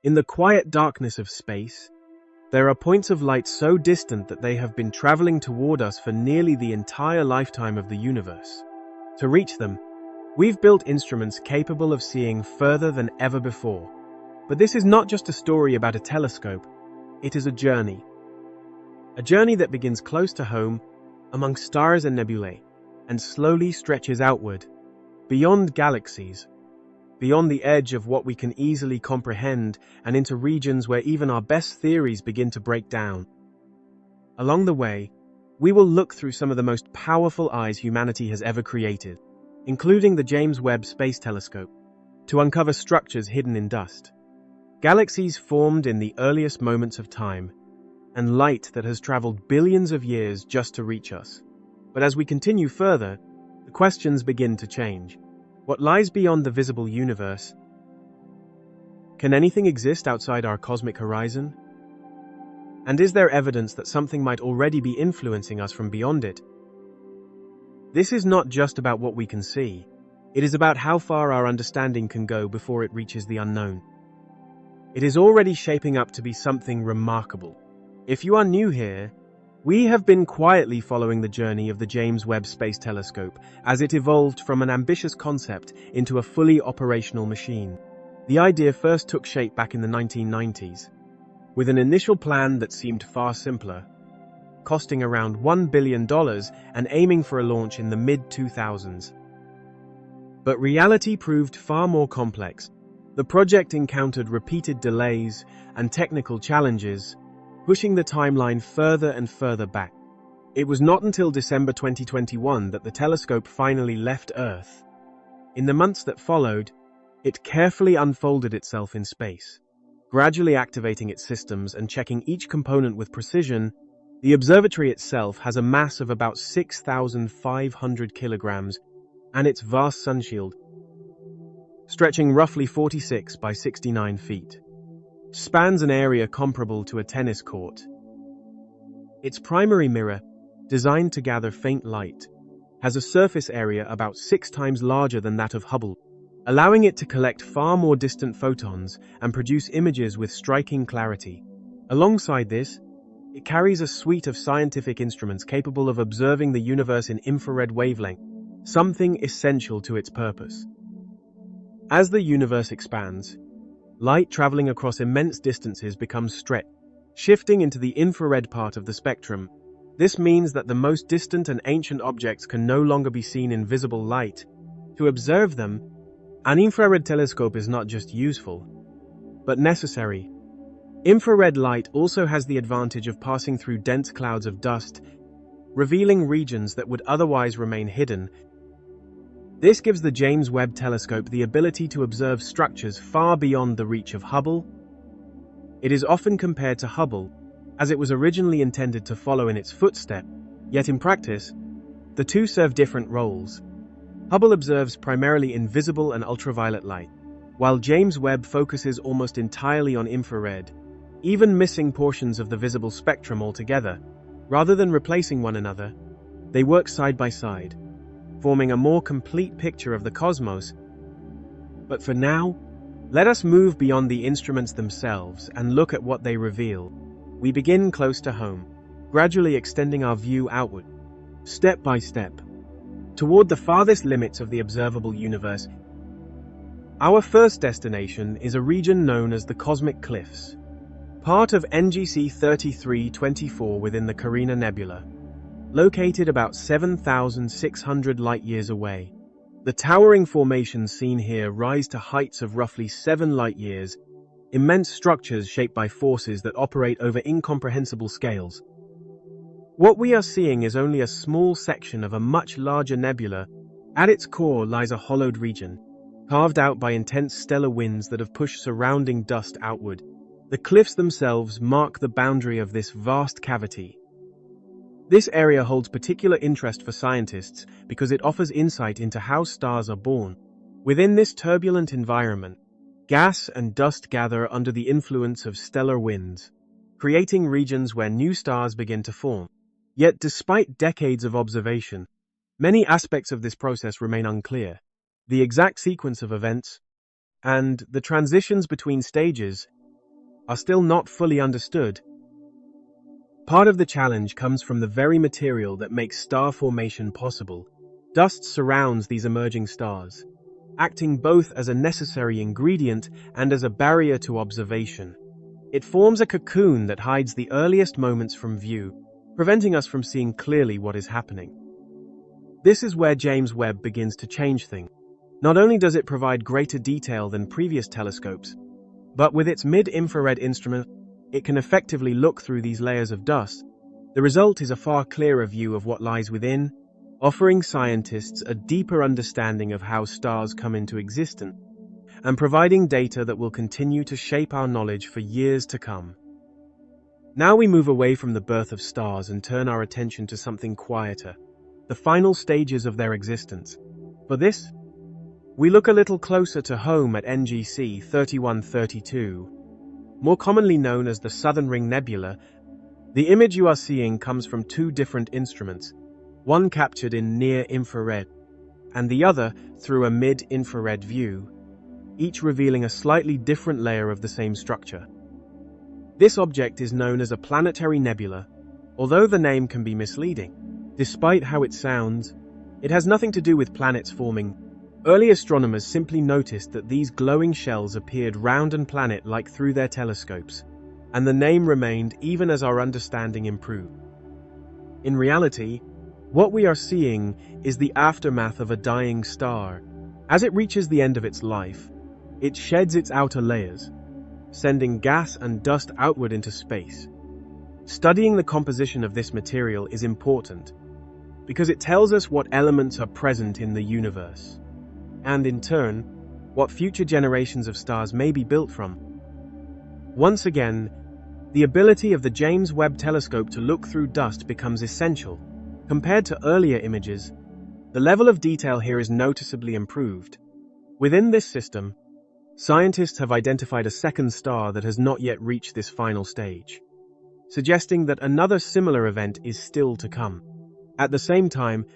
In the quiet darkness of space, there are points of light so distant that they have been traveling toward us for nearly the entire lifetime of the universe. To reach them, we've built instruments capable of seeing further than ever before. But this is not just a story about a telescope, it is a journey. A journey that begins close to home, among stars and nebulae, and slowly stretches outward, beyond galaxies, beyond the edge of what we can easily comprehend, and into regions where even our best theories begin to break down. Along the way, we will look through some of the most powerful eyes humanity has ever created, including the James Webb Space Telescope, to uncover structures hidden in dust. Galaxies formed in the earliest moments of time, and light that has traveled billions of years just to reach us. But as we continue further, the questions begin to change. What lies beyond the visible universe? Can anything exist outside our cosmic horizon? And is there evidence that something might already be influencing us from beyond it? This is not just about what we can see. It is about how far our understanding can go before it reaches the unknown. It is already shaping up to be something remarkable. If you are new here, we have been quietly following the journey of the James Webb Space Telescope as it evolved from an ambitious concept into a fully operational machine. The idea first took shape back in the 1990s, with an initial plan that seemed far simpler, costing around $1 billion and aiming for a launch in the mid-2000s. But reality proved far more complex. The project encountered repeated delays and technical challenges, pushing the timeline further and further back. It was not until December 2021 that the telescope finally left Earth. In the months that followed, it carefully unfolded itself in space. Gradually activating its systems and checking each component with precision, the observatory itself has a mass of about 6,500 kilograms, and its vast sunshield, stretching roughly 46 by 69 feet, spans an area comparable to a tennis court. Its primary mirror, designed to gather faint light, has a surface area about 6 times larger than that of Hubble, allowing it to collect far more distant photons and produce images with striking clarity. Alongside this, it carries a suite of scientific instruments capable of observing the universe in infrared wavelength, something essential to its purpose. As the universe expands, light traveling across immense distances becomes stretched, shifting into the infrared part of the spectrum. This means that the most distant and ancient objects can no longer be seen in visible light. To observe them, an infrared telescope is not just useful, but necessary. Infrared light also has the advantage of passing through dense clouds of dust, revealing regions that would otherwise remain hidden. This gives the James Webb Telescope the ability to observe structures far beyond the reach of Hubble. It is often compared to Hubble, as it was originally intended to follow in its footsteps, yet in practice, the two serve different roles. Hubble observes primarily in visible and ultraviolet light, while James Webb focuses almost entirely on infrared, even missing portions of the visible spectrum altogether. Rather than replacing one another, they work side by side, forming a more complete picture of the cosmos. But for now, let us move beyond the instruments themselves and look at what they reveal. We begin close to home, gradually extending our view outward, step by step, toward the farthest limits of the observable universe. Our first destination is a region known as the Cosmic Cliffs, part of NGC 3324 within the Carina Nebula. Located about 7,600 light-years away, the towering formations seen here rise to heights of roughly 7 light-years, immense structures shaped by forces that operate over incomprehensible scales. What we are seeing is only a small section of a much larger nebula. At its core lies a hollowed region, carved out by intense stellar winds that have pushed surrounding dust outward. The cliffs themselves mark the boundary of this vast cavity. This area holds particular interest for scientists because it offers insight into how stars are born. Within this turbulent environment, gas and dust gather under the influence of stellar winds, creating regions where new stars begin to form. Yet, despite decades of observation, many aspects of this process remain unclear. The exact sequence of events and the transitions between stages are still not fully understood. Part of the challenge comes from the very material that makes star formation possible. Dust surrounds these emerging stars, acting both as a necessary ingredient and as a barrier to observation. It forms a cocoon that hides the earliest moments from view, preventing us from seeing clearly what is happening. This is where James Webb begins to change things. Not only does it provide greater detail than previous telescopes, but with its mid-infrared instrument, it can effectively look through these layers of dust. The result is a far clearer view of what lies within, offering scientists a deeper understanding of how stars come into existence, and providing data that will continue to shape our knowledge for years to come. Now we move away from the birth of stars and turn our attention to something quieter, the final stages of their existence. For this, we look a little closer to home at NGC 3132, more commonly known as the Southern Ring Nebula. The image you are seeing comes from two different instruments, one captured in near-infrared, and the other through a mid-infrared view, each revealing a slightly different layer of the same structure. This object is known as a planetary nebula, although the name can be misleading. Despite how it sounds, it has nothing to do with planets forming. Early astronomers simply noticed that these glowing shells appeared round and planet-like through their telescopes, and the name remained even as our understanding improved. In reality, what we are seeing is the aftermath of a dying star. As it reaches the end of its life, it sheds its outer layers, sending gas and dust outward into space. Studying the composition of this material is important, because it tells us what elements are present in the universe, and in turn, what future generations of stars may be built from. Once again, the ability of the James Webb Telescope to look through dust becomes essential. Compared to earlier images, the level of detail here is noticeably improved. Within this system, scientists have identified a second star that has not yet reached this final stage, suggesting that another similar event is still to come. At the same time,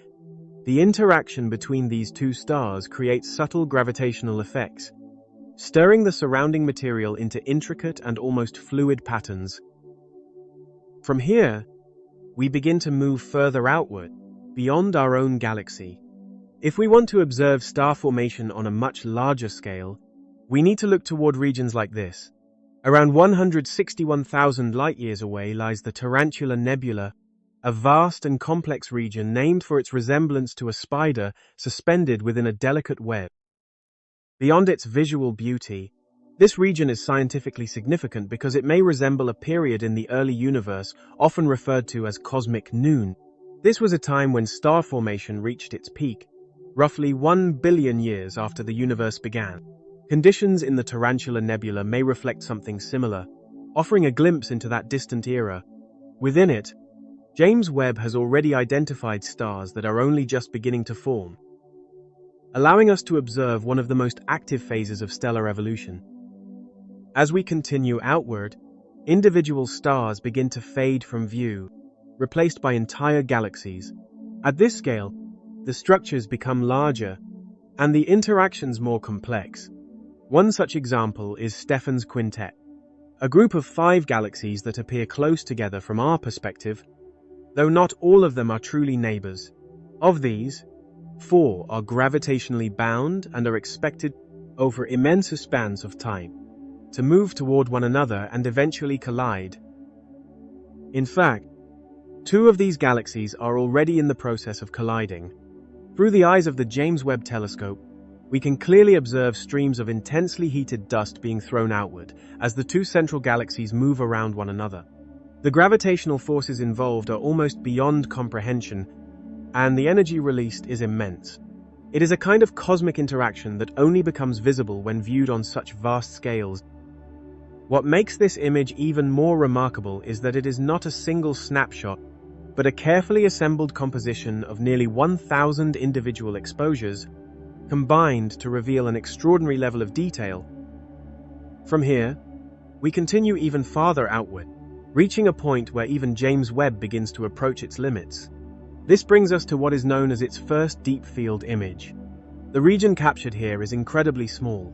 the interaction between these two stars creates subtle gravitational effects, stirring the surrounding material into intricate and almost fluid patterns. From here, we begin to move further outward, beyond our own galaxy. If we want to observe star formation on a much larger scale, we need to look toward regions like this. Around 161,000 light-years away lies the Tarantula Nebula, a vast and complex region named for its resemblance to a spider suspended within a delicate web. Beyond its visual beauty, this region is scientifically significant because it may resemble a period in the early universe often referred to as cosmic noon. This was a time when star formation reached its peak, roughly 1 billion years after the universe began. Conditions in the Tarantula Nebula may reflect something similar, offering a glimpse into that distant era. Within it, James Webb has already identified stars that are only just beginning to form, allowing us to observe one of the most active phases of stellar evolution. As we continue outward, individual stars begin to fade from view, replaced by entire galaxies. At this scale, the structures become larger and the interactions more complex. One such example is Stephan's Quintet, a group of 5 galaxies that appear close together from our perspective, though not all of them are truly neighbors. Of these, 4 are gravitationally bound and are expected, over immense spans of time, to move toward one another and eventually collide. In fact, 2 of these galaxies are already in the process of colliding. Through the eyes of the James Webb Telescope, we can clearly observe streams of intensely heated dust being thrown outward as the 2 central galaxies move around one another. The gravitational forces involved are almost beyond comprehension, and the energy released is immense. It is a kind of cosmic interaction that only becomes visible when viewed on such vast scales. What makes this image even more remarkable is that it is not a single snapshot, but a carefully assembled composition of nearly 1,000 individual exposures, combined to reveal an extraordinary level of detail. From here, we continue even farther outward, reaching a point where even James Webb begins to approach its limits. This brings us to what is known as its first deep-field image. The region captured here is incredibly small,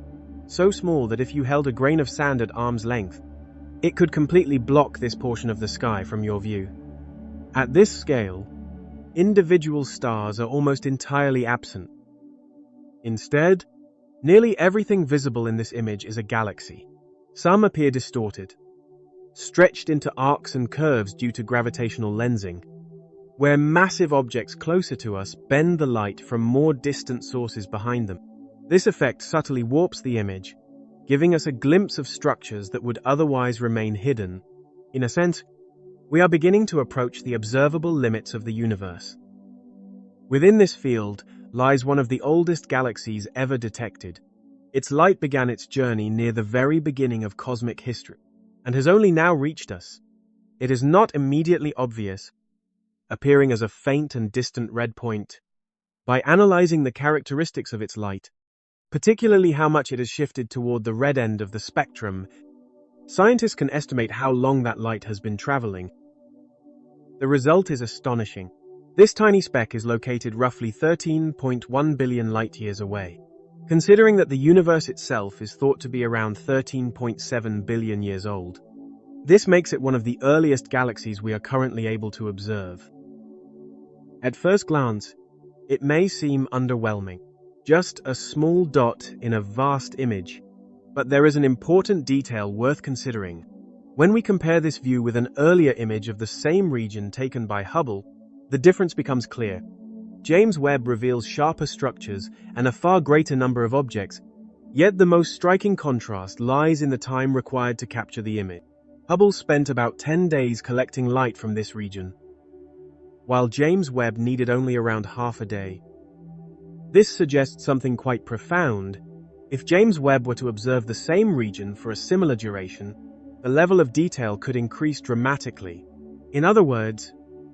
so small that if you held a grain of sand at arm's length, It could completely block this portion of the sky from your view. At this scale, individual stars are almost entirely absent. Instead, nearly everything visible in this image is a galaxy. Some appear distorted, stretched into arcs and curves due to gravitational lensing, where massive objects closer to us bend the light from more distant sources behind them. This effect subtly warps the image, giving us a glimpse of structures that would otherwise remain hidden. In a sense, we are beginning to approach the observable limits of the universe. Within this field lies one of the oldest galaxies ever detected. Its light began its journey near the very beginning of cosmic history, and has only now reached us. It is not immediately obvious, appearing as a faint and distant red point. By analyzing the characteristics of its light, particularly how much it has shifted toward the red end of the spectrum, scientists can estimate how long that light has been traveling. The result is astonishing. This tiny speck is located roughly 13.1 billion light-years away. Considering that the universe itself is thought to be around 13.7 billion years old, this makes it one of the earliest galaxies we are currently able to observe. At first glance, it may seem underwhelming, just a small dot in a vast image, but there is an important detail worth considering. When we compare this view with an earlier image of the same region taken by Hubble, the difference becomes clear. James Webb reveals sharper structures and a far greater number of objects, yet the most striking contrast lies in the time required to capture the image. Hubble spent about 10 days collecting light from this region, while James Webb needed only around half a day. This suggests something quite profound. If James Webb were to observe the same region for a similar duration, the level of detail could increase dramatically. In other words,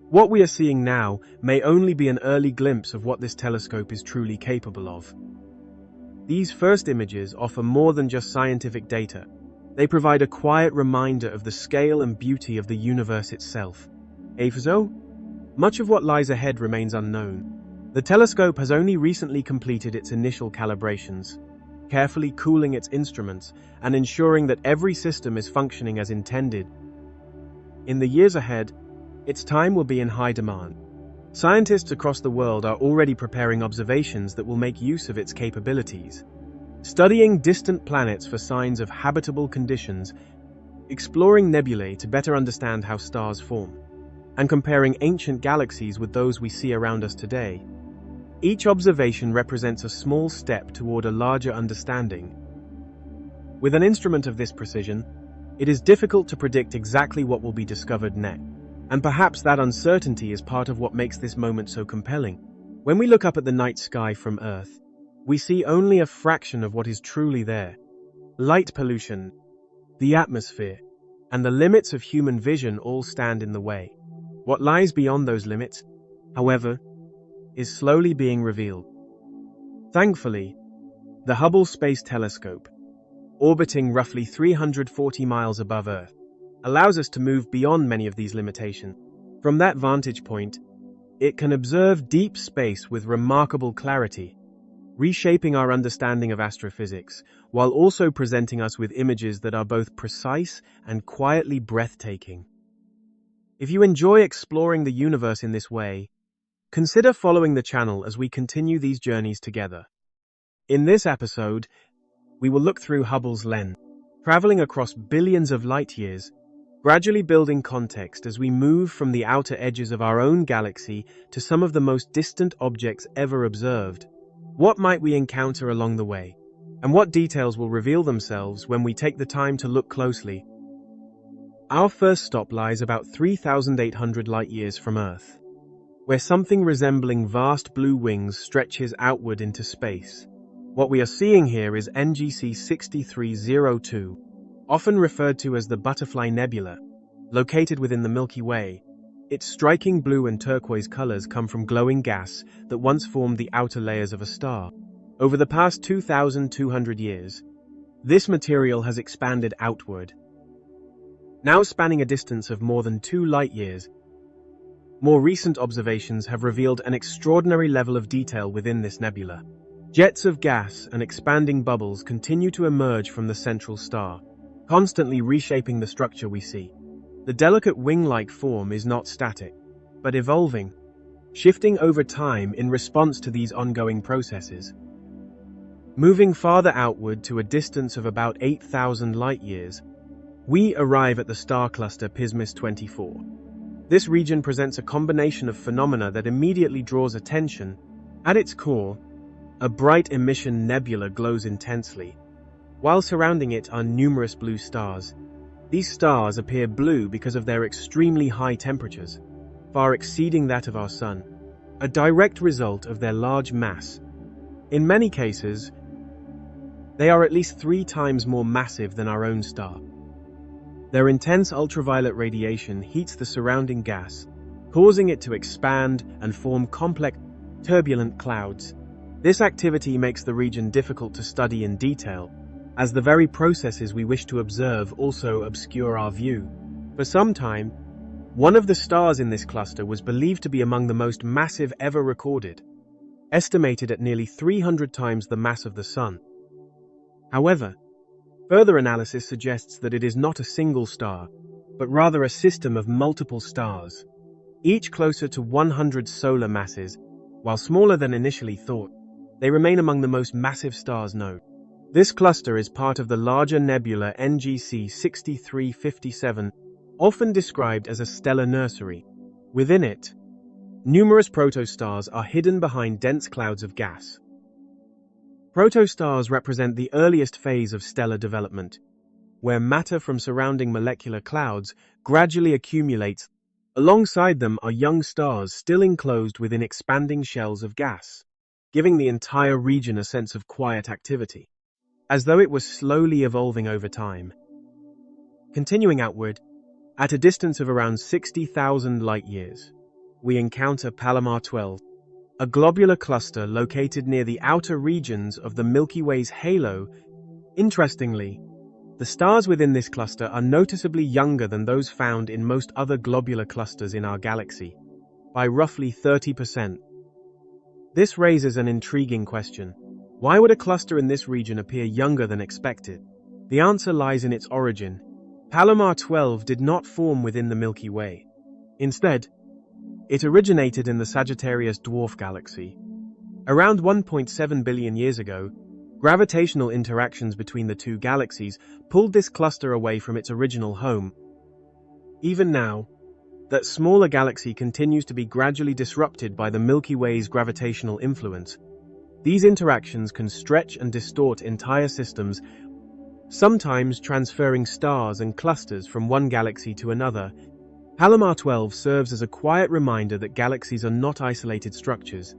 what we are seeing now may only be an early glimpse of what this telescope is truly capable of. These first images offer more than just scientific data. They provide a quiet reminder of the scale and beauty of the universe itself. Even so, much of what lies ahead remains unknown. The telescope has only recently completed its initial calibrations, carefully cooling its instruments and ensuring that every system is functioning as intended. In the years ahead, its time will be in high demand. Scientists across the world are already preparing observations that will make use of its capabilities, studying distant planets for signs of habitable conditions, exploring nebulae to better understand how stars form, and comparing ancient galaxies with those we see around us today. Each observation represents a small step toward a larger understanding. With an instrument of this precision, it is difficult to predict exactly what will be discovered next. And perhaps that uncertainty is part of what makes this moment so compelling. When we look up at the night sky from Earth, we see only a fraction of what is truly there. Light pollution, the atmosphere, and the limits of human vision all stand in the way. What lies beyond those limits, however, is slowly being revealed. Thankfully, the Hubble Space Telescope, orbiting roughly 340 miles above Earth, allows us to move beyond many of these limitations. From that vantage point, it can observe deep space with remarkable clarity, reshaping our understanding of astrophysics, while also presenting us with images that are both precise and quietly breathtaking. If you enjoy exploring the universe in this way, consider following the channel as we continue these journeys together. In this episode, we will look through Hubble's lens, traveling across billions of light-years, gradually building context as we move from the outer edges of our own galaxy to some of the most distant objects ever observed. What might we encounter along the way? And what details will reveal themselves when we take the time to look closely? Our first stop lies about 3,800 light-years from Earth, where something resembling vast blue wings stretches outward into space. What we are seeing here is NGC 6302, often referred to as the Butterfly Nebula, located within the Milky Way. Its striking blue and turquoise colors come from glowing gas that once formed the outer layers of a star. Over the past 2,200 years, this material has expanded outward, now spanning a distance of more than 2 light-years. More recent observations have revealed an extraordinary level of detail within this nebula. Jets of gas and expanding bubbles continue to emerge from the central star, constantly reshaping the structure we see. The delicate wing-like form is not static, but evolving, shifting over time in response to these ongoing processes. Moving farther outward to a distance of about 8,000 light-years, we arrive at the star cluster Pismis 24. This region presents a combination of phenomena that immediately draws attention. At its core, a bright emission nebula glows intensely, while surrounding it are numerous blue stars. These stars appear blue because of their extremely high temperatures, far exceeding that of our Sun, a direct result of their large mass. In many cases, they are at least 3 times more massive than our own star. Their intense ultraviolet radiation heats the surrounding gas, causing it to expand and form complex, turbulent clouds. This activity makes the region difficult to study in detail, as the very processes we wish to observe also obscure our view. For some time, one of the stars in this cluster was believed to be among the most massive ever recorded, estimated at nearly 300 times the mass of the Sun. However, further analysis suggests that it is not a single star, but rather a system of multiple stars, each closer to 100 solar masses. While smaller than initially thought, they remain among the most massive stars known. This cluster is part of the larger nebula NGC 6357, often described as a stellar nursery. Within it, numerous protostars are hidden behind dense clouds of gas. Protostars represent the earliest phase of stellar development, where matter from surrounding molecular clouds gradually accumulates. Alongside them are young stars still enclosed within expanding shells of gas, giving the entire region a sense of quiet activity, as though it was slowly evolving over time. Continuing outward, at a distance of around 60,000 light-years, we encounter Palomar 12, a globular cluster located near the outer regions of the Milky Way's halo. Interestingly, the stars within this cluster are noticeably younger than those found in most other globular clusters in our galaxy, by roughly 30%. This raises an intriguing question. Why would a cluster in this region appear younger than expected? The answer lies in its origin. Palomar 12 did not form within the Milky Way. Instead, it originated in the Sagittarius dwarf galaxy. Around 1.7 billion years ago, gravitational interactions between the two galaxies pulled this cluster away from its original home. Even now, that smaller galaxy continues to be gradually disrupted by the Milky Way's gravitational influence. These interactions can stretch and distort entire systems, sometimes transferring stars and clusters from one galaxy to another. Palomar 12 serves as a quiet reminder that galaxies are not isolated structures,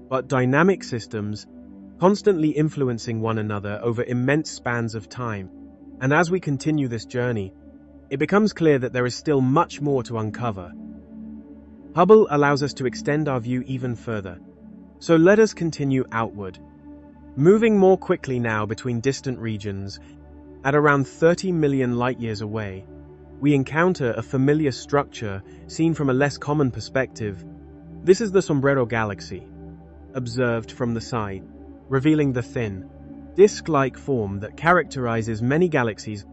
but dynamic systems, constantly influencing one another over immense spans of time. And as we continue this journey, it becomes clear that there is still much more to uncover. Hubble allows us to extend our view even further, so let us continue outward. Moving more quickly now between distant regions, at around 30 million light-years away, we encounter a familiar structure seen from a less common perspective. This is the Sombrero Galaxy, observed from the side, revealing the thin, disc-like form that characterizes many galaxies.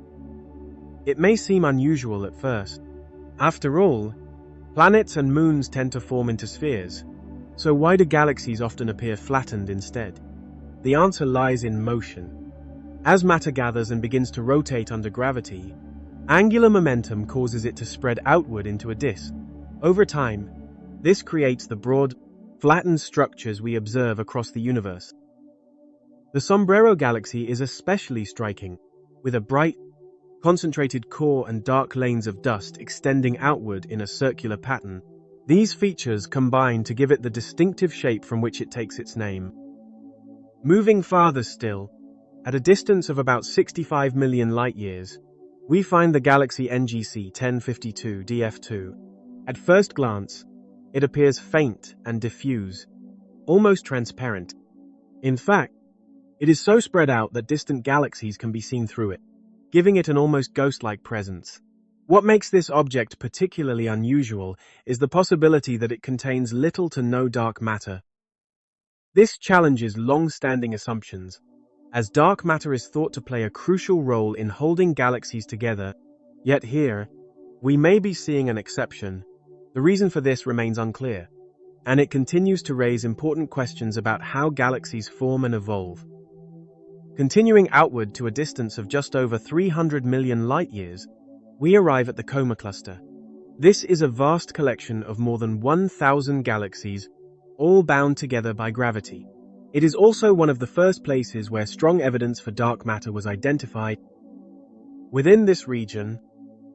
It may seem unusual at first. After all, planets and moons tend to form into spheres, so why do galaxies often appear flattened instead? The answer lies in motion. As matter gathers and begins to rotate under gravity, angular momentum causes it to spread outward into a disk. Over time, this creates the broad, flattened structures we observe across the universe. The Sombrero Galaxy is especially striking, with a bright, concentrated core and dark lanes of dust extending outward in a circular pattern. These features combine to give it the distinctive shape from which it takes its name. Moving farther still, at a distance of about 65 million light-years, we find the galaxy NGC 1052 DF2. At first glance, it appears faint and diffuse, almost transparent. In fact, it is so spread out that distant galaxies can be seen through it, giving it an almost ghost-like presence. What makes this object particularly unusual is the possibility that it contains little to no dark matter. This challenges long-standing assumptions, as dark matter is thought to play a crucial role in holding galaxies together. Yet here, we may be seeing an exception. The reason for this remains unclear, and it continues to raise important questions about how galaxies form and evolve. Continuing outward to a distance of just over 300 million light-years, we arrive at the Coma Cluster. This is a vast collection of more than 1,000 galaxies, all bound together by gravity. It is also one of the first places where strong evidence for dark matter was identified. Within this region,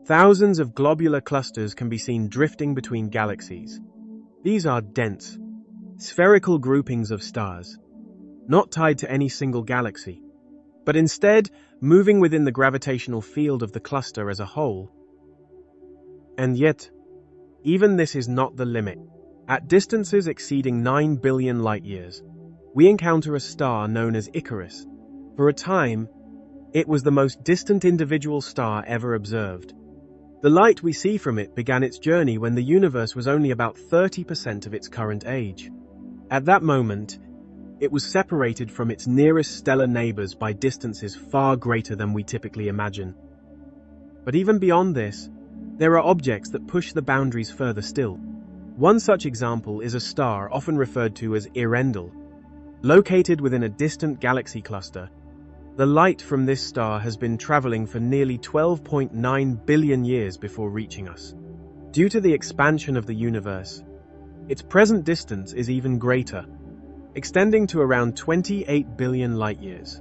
thousands of globular clusters can be seen drifting between galaxies. These are dense, spherical groupings of stars, not tied to any single galaxy, but instead moving within the gravitational field of the cluster as a whole. And yet, even this is not the limit. At distances exceeding 9 billion light-years, we encounter a star known as Icarus. For a time, it was the most distant individual star ever observed. The light we see from it began its journey when the universe was only about 30% of its current age. At that moment, it was separated from its nearest stellar neighbors by distances far greater than we typically imagine. But even beyond this, there are objects that push the boundaries further still. One such example is a star often referred to as Earendel. Located within a distant galaxy cluster, the light from this star has been traveling for nearly 12.9 billion years before reaching us. Due to the expansion of the universe, its present distance is even greater, extending to around 28 billion light-years.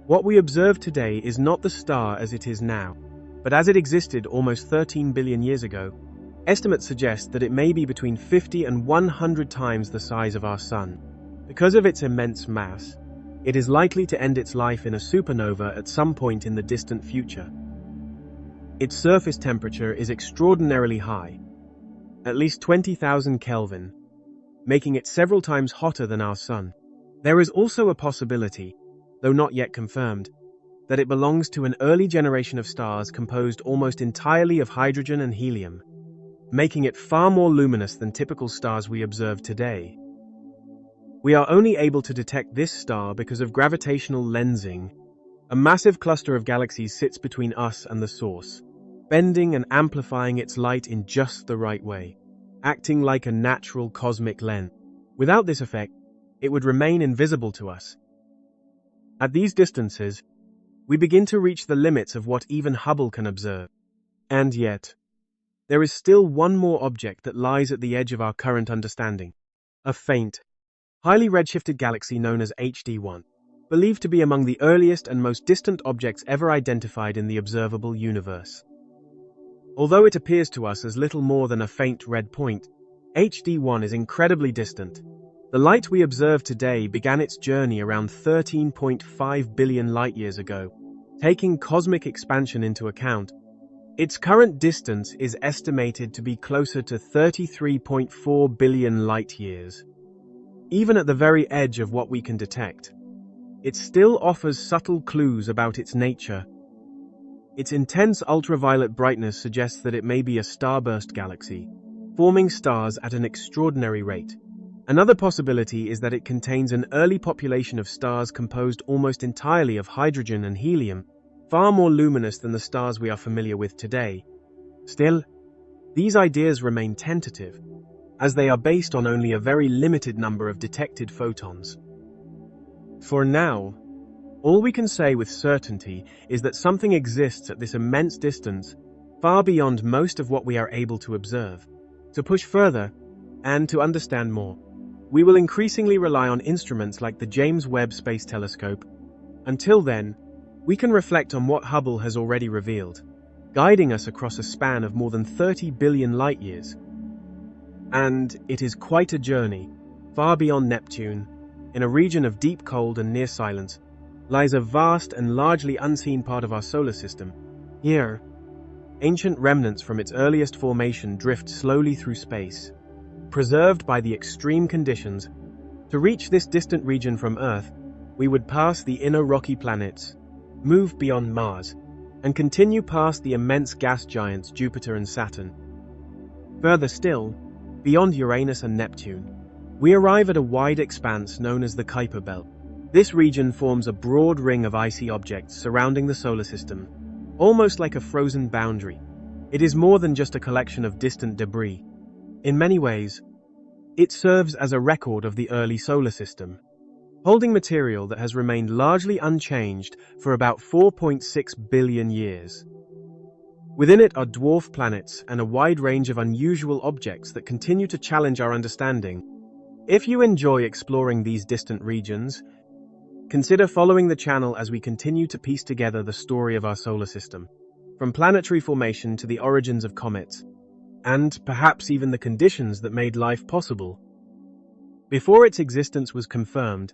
What we observe today is not the star as it is now, but as it existed almost 13 billion years ago. Estimates suggest that it may be between 50 and 100 times the size of our Sun. Because of its immense mass, it is likely to end its life in a supernova at some point in the distant future. Its surface temperature is extraordinarily high, at least 20,000 Kelvin, making it several times hotter than our Sun. There is also a possibility, though not yet confirmed, that it belongs to an early generation of stars composed almost entirely of hydrogen and helium, making it far more luminous than typical stars we observe today. We are only able to detect this star because of gravitational lensing. A massive cluster of galaxies sits between us and the source, bending and amplifying its light in just the right way, acting like a natural cosmic lens. Without this effect, it would remain invisible to us. At these distances, we begin to reach the limits of what even Hubble can observe. And yet, there is still one more object that lies at the edge of our current understanding. A faint, highly redshifted galaxy known as HD1, believed to be among the earliest and most distant objects ever identified in the observable universe. Although it appears to us as little more than a faint red point, HD1 is incredibly distant. The light we observe today began its journey around 13.5 billion light-years ago. Taking cosmic expansion into account, its current distance is estimated to be closer to 33.4 billion light-years. Even at the very edge of what we can detect, it still offers subtle clues about its nature. Its intense ultraviolet brightness suggests that it may be a starburst galaxy, forming stars at an extraordinary rate. Another possibility is that it contains an early population of stars composed almost entirely of hydrogen and helium, far more luminous than the stars we are familiar with today. Still, these ideas remain tentative, as they are based on only a very limited number of detected photons. For now, all we can say with certainty is that something exists at this immense distance, far beyond most of what we are able to observe. To push further, and to understand more, we will increasingly rely on instruments like the James Webb Space Telescope. Until then, we can reflect on what Hubble has already revealed, guiding us across a span of more than 30 billion light-years. And it is quite a journey. Far beyond Neptune, in a region of deep cold and near silence, lies a vast and largely unseen part of our solar system. Here, ancient remnants from its earliest formation drift slowly through space, preserved by the extreme conditions. To reach this distant region from Earth, we would pass the inner rocky planets, move beyond Mars, and continue past the immense gas giants Jupiter and Saturn. Further still, beyond Uranus and Neptune, we arrive at a wide expanse known as the Kuiper Belt. This region forms a broad ring of icy objects surrounding the solar system, almost like a frozen boundary. It is more than just a collection of distant debris. In many ways, it serves as a record of the early solar system, holding material that has remained largely unchanged for about 4.6 billion years. Within it are dwarf planets and a wide range of unusual objects that continue to challenge our understanding. If you enjoy exploring these distant regions, consider following the channel as we continue to piece together the story of our solar system, from planetary formation to the origins of comets, and perhaps even the conditions that made life possible. Before its existence was confirmed,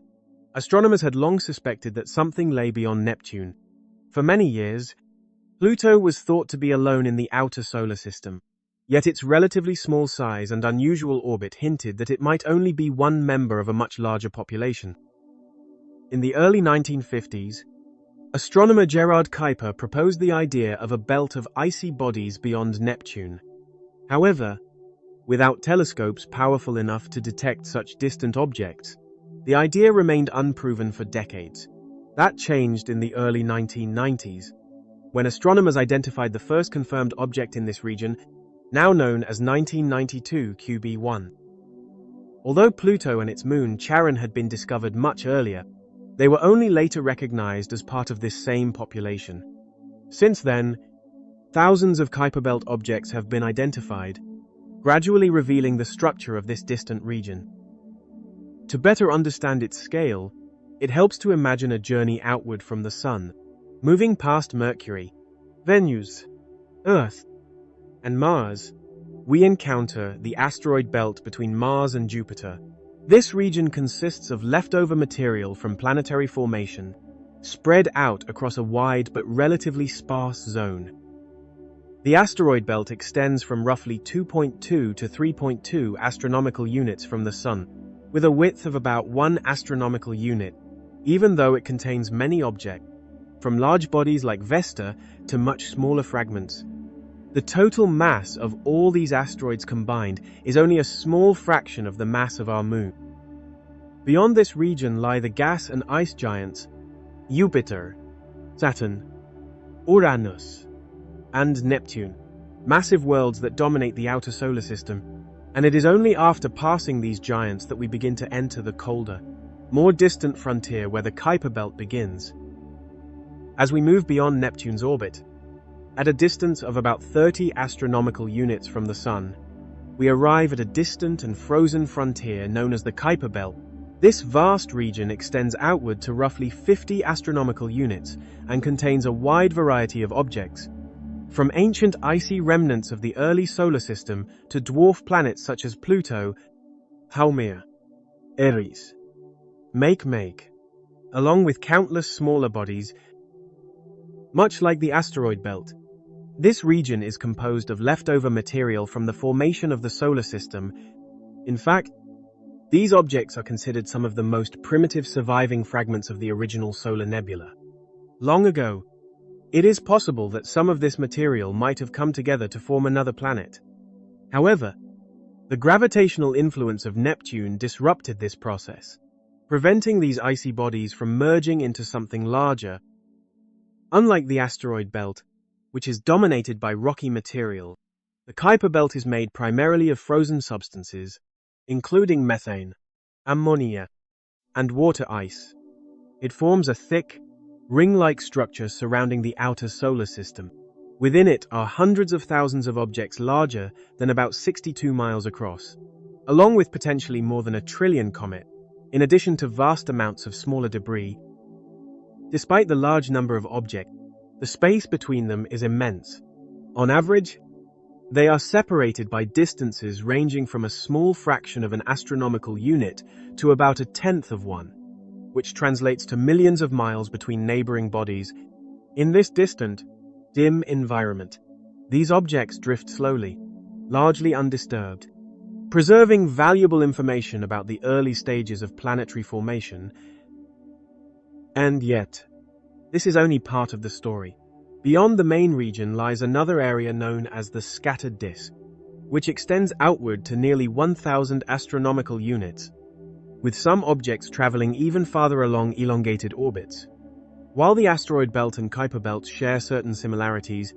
astronomers had long suspected that something lay beyond Neptune. For many years, Pluto was thought to be alone in the outer solar system, yet its relatively small size and unusual orbit hinted that it might only be one member of a much larger population. In the early 1950s, astronomer Gerard Kuiper proposed the idea of a belt of icy bodies beyond Neptune. However, without telescopes powerful enough to detect such distant objects, the idea remained unproven for decades. That changed in the early 1990s, when astronomers identified the first confirmed object in this region, now known as 1992 QB1. Although Pluto and its moon Charon had been discovered much earlier, they were only later recognized as part of this same population. Since then, thousands of Kuiper Belt objects have been identified, gradually revealing the structure of this distant region. To better understand its scale, it helps to imagine a journey outward from the Sun, moving past Mercury, Venus, Earth, and Mars. We encounter the asteroid belt between Mars and Jupiter. This region consists of leftover material from planetary formation, spread out across a wide but relatively sparse zone. The asteroid belt extends from roughly 2.2 to 3.2 astronomical units from the Sun, with a width of about 1 astronomical unit, even though it contains many objects, from large bodies like Vesta to much smaller fragments. The total mass of all these asteroids combined is only a small fraction of the mass of our Moon. Beyond this region lie the gas and ice giants Jupiter, Saturn, Uranus, and Neptune, massive worlds that dominate the outer solar system. And it is only after passing these giants that we begin to enter the colder, more distant frontier where the Kuiper Belt begins. As we move beyond Neptune's orbit, at a distance of about 30 astronomical units from the Sun, we arrive at a distant and frozen frontier known as the Kuiper Belt. This vast region extends outward to roughly 50 astronomical units and contains a wide variety of objects, from ancient icy remnants of the early solar system to dwarf planets such as Pluto, Haumea, Eris, Make, along with countless smaller bodies. Much like the asteroid belt, this region is composed of leftover material from the formation of the solar system. In fact, these objects are considered some of the most primitive surviving fragments of the original solar nebula. Long ago, it is possible that some of this material might have come together to form another planet. However, the gravitational influence of Neptune disrupted this process, preventing these icy bodies from merging into something larger. Unlike the asteroid belt, which is dominated by rocky material, the Kuiper Belt is made primarily of frozen substances, including methane, ammonia, and water ice. It forms a thick, ring-like structure surrounding the outer solar system. Within it are hundreds of thousands of objects larger than about 62 miles across, along with potentially more than 1 trillion comets, in addition to vast amounts of smaller debris. Despite the large number of objects, the space between them is immense. On average, they are separated by distances ranging from a small fraction of an astronomical unit to about 1/10 of one, which translates to millions of miles between neighboring bodies. In this distant, dim environment, these objects drift slowly, largely undisturbed, preserving valuable information about the early stages of planetary formation. And yet, this is only part of the story. Beyond the main region lies another area known as the scattered disk, which extends outward to nearly 1,000 astronomical units. with some objects traveling even farther along elongated orbits. While the asteroid belt and Kuiper belt share certain similarities,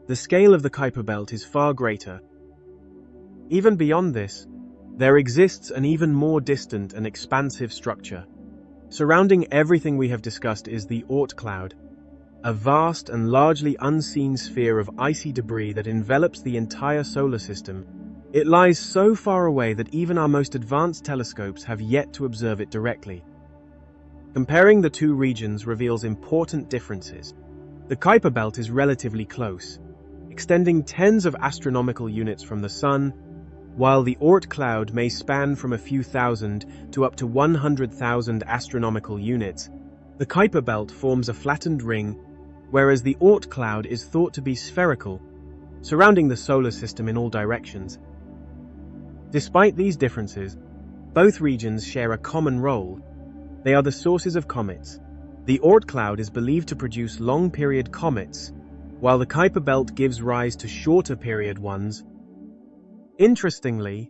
the scale of the Kuiper belt is far greater. Even beyond this, there exists an even more distant and expansive structure. Surrounding everything we have discussed is the Oort cloud, a vast and largely unseen sphere of icy debris that envelops the entire solar system. It lies so far away that even our most advanced telescopes have yet to observe it directly. Comparing the two regions reveals important differences. The Kuiper belt is relatively close, extending tens of astronomical units from the Sun, while the Oort cloud may span from a few thousand to up to 100,000 astronomical units. The Kuiper belt forms a flattened ring, whereas the Oort cloud is thought to be spherical, surrounding the solar system in all directions. Despite these differences, both regions share a common role. They are the sources of comets. The Oort cloud is believed to produce long-period comets, while the Kuiper belt gives rise to shorter-period ones. Interestingly,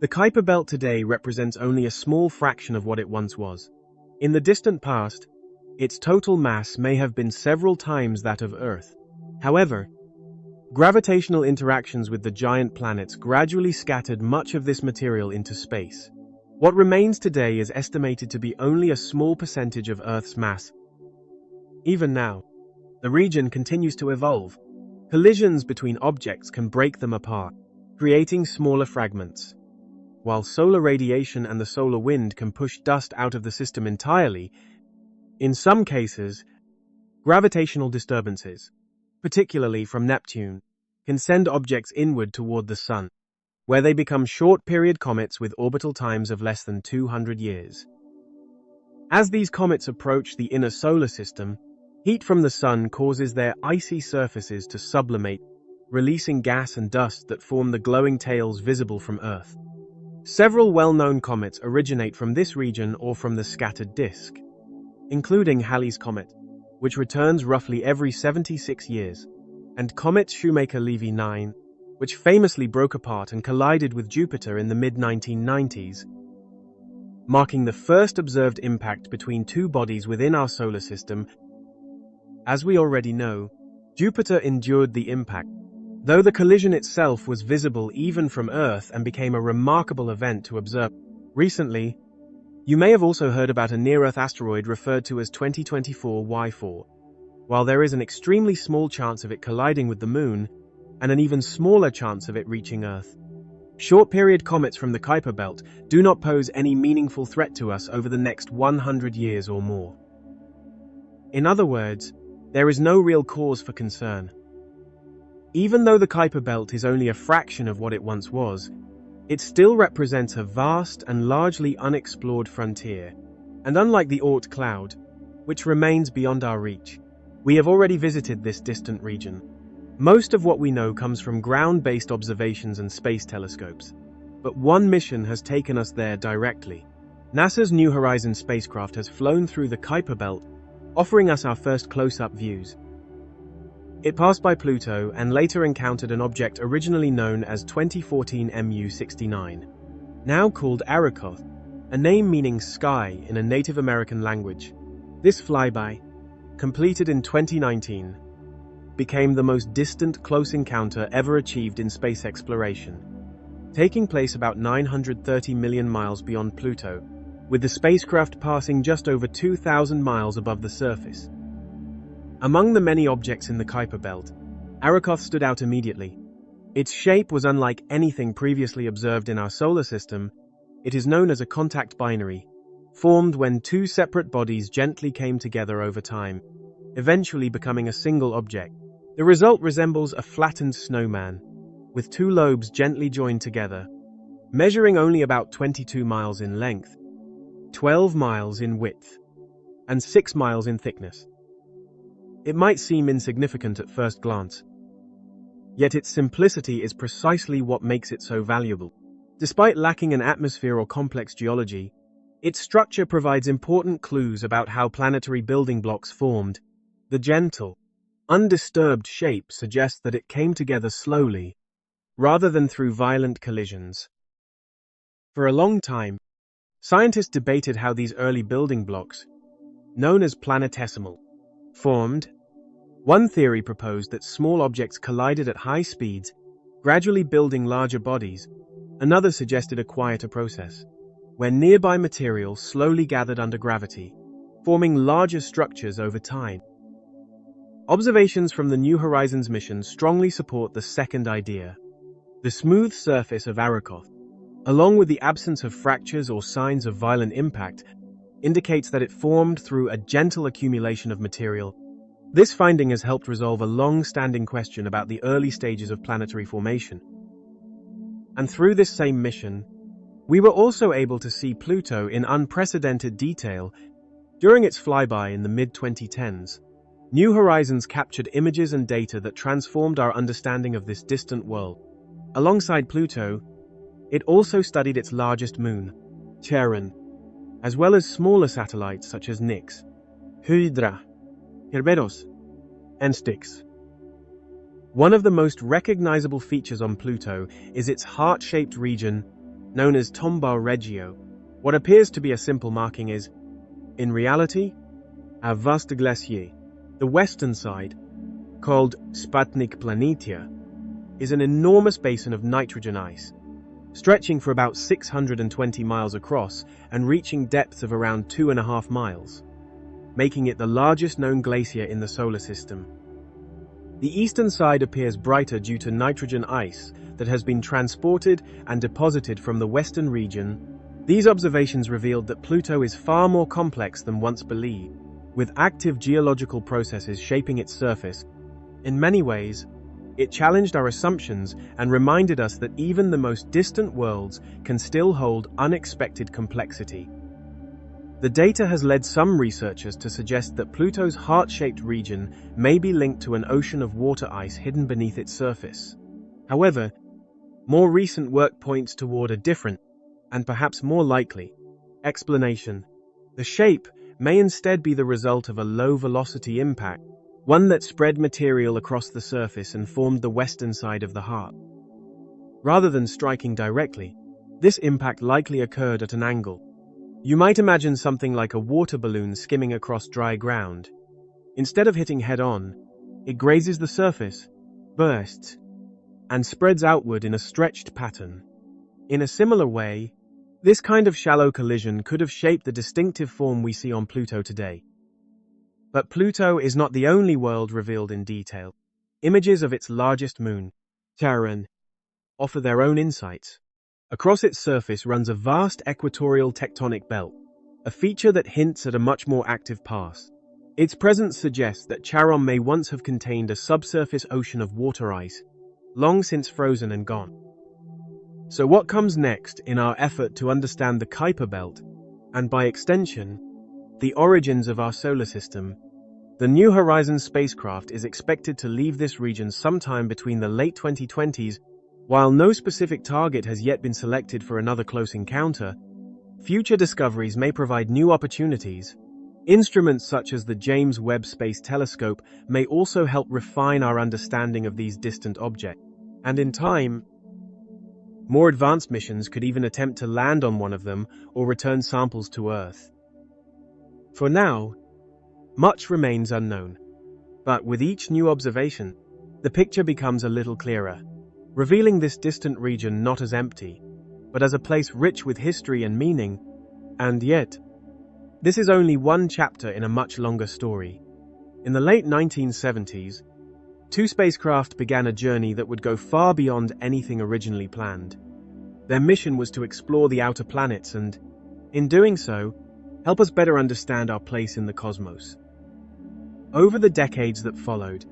the Kuiper belt today represents only a small fraction of what it once was. In the distant past, its total mass may have been several times that of Earth. However, gravitational interactions with the giant planets gradually scattered much of this material into space. What remains today is estimated to be only a small percentage of Earth's mass. Even now, the region continues to evolve. Collisions between objects can break them apart, creating smaller fragments. While solar radiation and the solar wind can push dust out of the system entirely, in some cases, gravitational disturbances, particularly from Neptune, can send objects inward toward the Sun, where they become short-period comets with orbital times of less than 200 years. As these comets approach the inner solar system, heat from the Sun causes their icy surfaces to sublimate, releasing gas and dust that form the glowing tails visible from Earth. Several well-known comets originate from this region or from the scattered disk, including Halley's Comet, which returns roughly every 76 years, and Comet Shoemaker-Levy 9, which famously broke apart and collided with Jupiter in the mid-1990s, marking the first observed impact between two bodies within our solar system. As we already know, Jupiter endured the impact, though the collision itself was visible even from Earth and became a remarkable event to observe. Recently, you may have also heard about a near-Earth asteroid referred to as 2024 Y4. While there is an extremely small chance of it colliding with the Moon, and an even smaller chance of it reaching Earth, short-period comets from the Kuiper belt do not pose any meaningful threat to us over the next 100 years or more. In other words, there is no real cause for concern. Even though the Kuiper belt is only a fraction of what it once was, it still represents a vast and largely unexplored frontier, and unlike the Oort cloud, which remains beyond our reach, we have already visited this distant region. Most of what we know comes from ground-based observations and space telescopes, but one mission has taken us there directly. NASA's New Horizons spacecraft has flown through the Kuiper belt, offering us our first close-up views. It passed by Pluto and later encountered an object originally known as 2014 MU69, now called Arrokoth, a name meaning sky in a Native American language. This flyby, completed in 2019, became the most distant close encounter ever achieved in space exploration, taking place about 930 million miles beyond Pluto, with the spacecraft passing just over 2,000 miles above the surface. Among the many objects in the Kuiper belt, Arrokoth stood out immediately. Its shape was unlike anything previously observed in our solar system. It is known as a contact binary, formed when two separate bodies gently came together over time, eventually becoming a single object. The result resembles a flattened snowman, with two lobes gently joined together, measuring only about 22 miles in length, 12 miles in width, and 6 miles in thickness. It might seem insignificant at first glance, yet its simplicity is precisely what makes it so valuable. Despite lacking an atmosphere or complex geology, its structure provides important clues about how planetary building blocks formed. The gentle, undisturbed shape suggests that it came together slowly, rather than through violent collisions. For a long time, Scientists debated how these early building blocks, known as planetesimal, formed. One theory proposed that small objects collided at high speeds, gradually building larger bodies. Another suggested a quieter process, where nearby material slowly gathered under gravity, forming larger structures over time. Observations from the New Horizons mission strongly support the second idea. The smooth surface of Arrokoth, along with the absence of fractures or signs of violent impact, indicates that it formed through a gentle accumulation of material. This finding has helped resolve a long-standing question about the early stages of planetary formation. And through this same mission, we were also able to see Pluto in unprecedented detail. During its flyby in the mid-2010s, New Horizons captured images and data that transformed our understanding of this distant world. Alongside Pluto, it also studied its largest moon, Charon, as well as smaller satellites such as Nix, Hydra, Kerberos, and Styx. One of the most recognizable features on Pluto is its heart-shaped region, known as Tombaugh Regio. What appears to be a simple marking is, in reality, a vaste glacier. The western side, called Sputnik Planitia, is an enormous basin of nitrogen ice, stretching for about 620 miles across and reaching depths of around 2.5 miles, making it the largest known glacier in the solar system. The eastern side appears brighter due to nitrogen ice that has been transported and deposited from the western region. These observations revealed that Pluto is far more complex than once believed, with active geological processes shaping its surface. In many ways, it challenged our assumptions and reminded us that even the most distant worlds can still hold unexpected complexity. The data has led some researchers to suggest that Pluto's heart-shaped region may be linked to an ocean of water ice hidden beneath its surface. However, more recent work points toward a different, and perhaps more likely, explanation. The shape may instead be the result of a low-velocity impact, one that spread material across the surface and formed the western side of the heart. Rather than striking directly, this impact likely occurred at an angle. You might imagine something like a water balloon skimming across dry ground. Instead of hitting head-on, it grazes the surface, bursts, and spreads outward in a stretched pattern. In a similar way, this kind of shallow collision could have shaped the distinctive form we see on Pluto today. But Pluto is not the only world revealed in detail. Images of its largest moon, Charon, offer their own insights. Across its surface runs a vast equatorial tectonic belt, a feature that hints at a much more active past. Its presence suggests that Charon may once have contained a subsurface ocean of water ice, long since frozen and gone. So what comes next in our effort to understand the Kuiper Belt, and by extension, the origins of our solar system? The New Horizons spacecraft is expected to leave this region sometime between the late 2020s. While no specific target has yet been selected for another close encounter, future discoveries may provide new opportunities. Instruments such as the James Webb Space Telescope may also help refine our understanding of these distant objects. And in time, more advanced missions could even attempt to land on one of them or return samples to Earth. For now, much remains unknown. But with each new observation, the picture becomes a little clearer, revealing this distant region not as empty, but as a place rich with history and meaning. And yet, this is only one chapter in a much longer story. In the late 1970s, two spacecraft began a journey that would go far beyond anything originally planned. Their mission was to explore the outer planets and, in doing so, help us better understand our place in the cosmos. Over the decades that followed,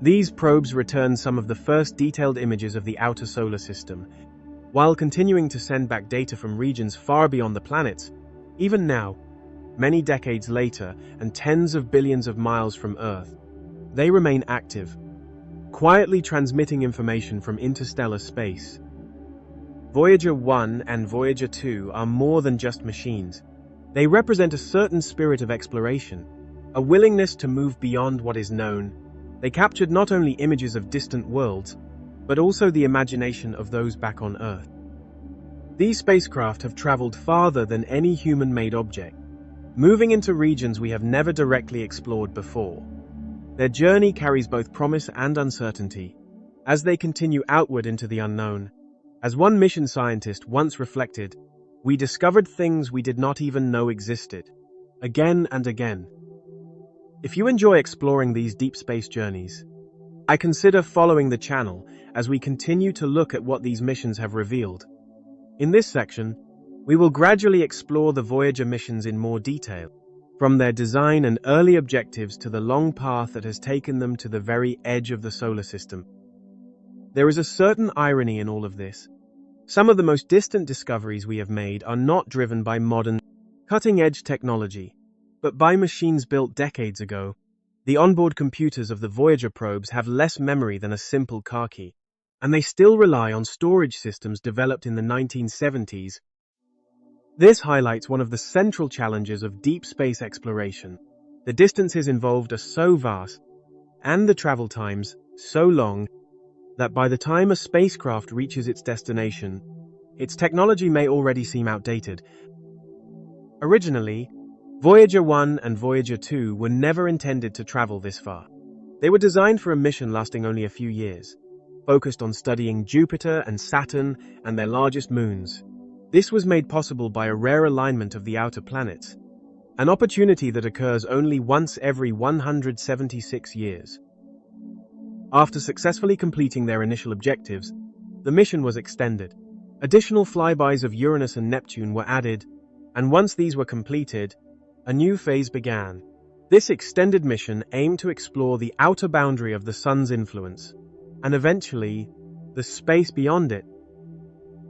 these probes returned some of the first detailed images of the outer solar system, while continuing to send back data from regions far beyond the planets. Even now, many decades later and tens of billions of miles from Earth, they remain active, quietly transmitting information from interstellar space. Voyager 1 and Voyager 2 are more than just machines. They represent a certain spirit of exploration, a willingness to move beyond what is known. They captured not only images of distant worlds, but also the imagination of those back on Earth. These spacecraft have traveled farther than any human-made object, moving into regions we have never directly explored before. Their journey carries both promise and uncertainty, as they continue outward into the unknown. As one mission scientist once reflected, "We discovered things we did not even know existed, again and again." If you enjoy exploring these deep space journeys, I consider following the channel as we continue to look at what these missions have revealed. In this section, we will gradually explore the Voyager missions in more detail, from their design and early objectives to the long path that has taken them to the very edge of the solar system. There is a certain irony in all of this. Some of the most distant discoveries we have made are not driven by modern, cutting-edge technology, but by machines built decades ago. The onboard computers of the Voyager probes have less memory than a simple car key, and they still rely on storage systems developed in the 1970s. This highlights one of the central challenges of deep space exploration. The distances involved are so vast, and the travel times so long, that by the time a spacecraft reaches its destination, its technology may already seem outdated. Originally, Voyager 1 and Voyager 2 were never intended to travel this far. They were designed for a mission lasting only a few years, focused on studying Jupiter and Saturn and their largest moons. This was made possible by a rare alignment of the outer planets, an opportunity that occurs only once every 176 years. After successfully completing their initial objectives, the mission was extended. Additional flybys of Uranus and Neptune were added, and once these were completed, a new phase began. This extended mission aimed to explore the outer boundary of the Sun's influence, and eventually, the space beyond it.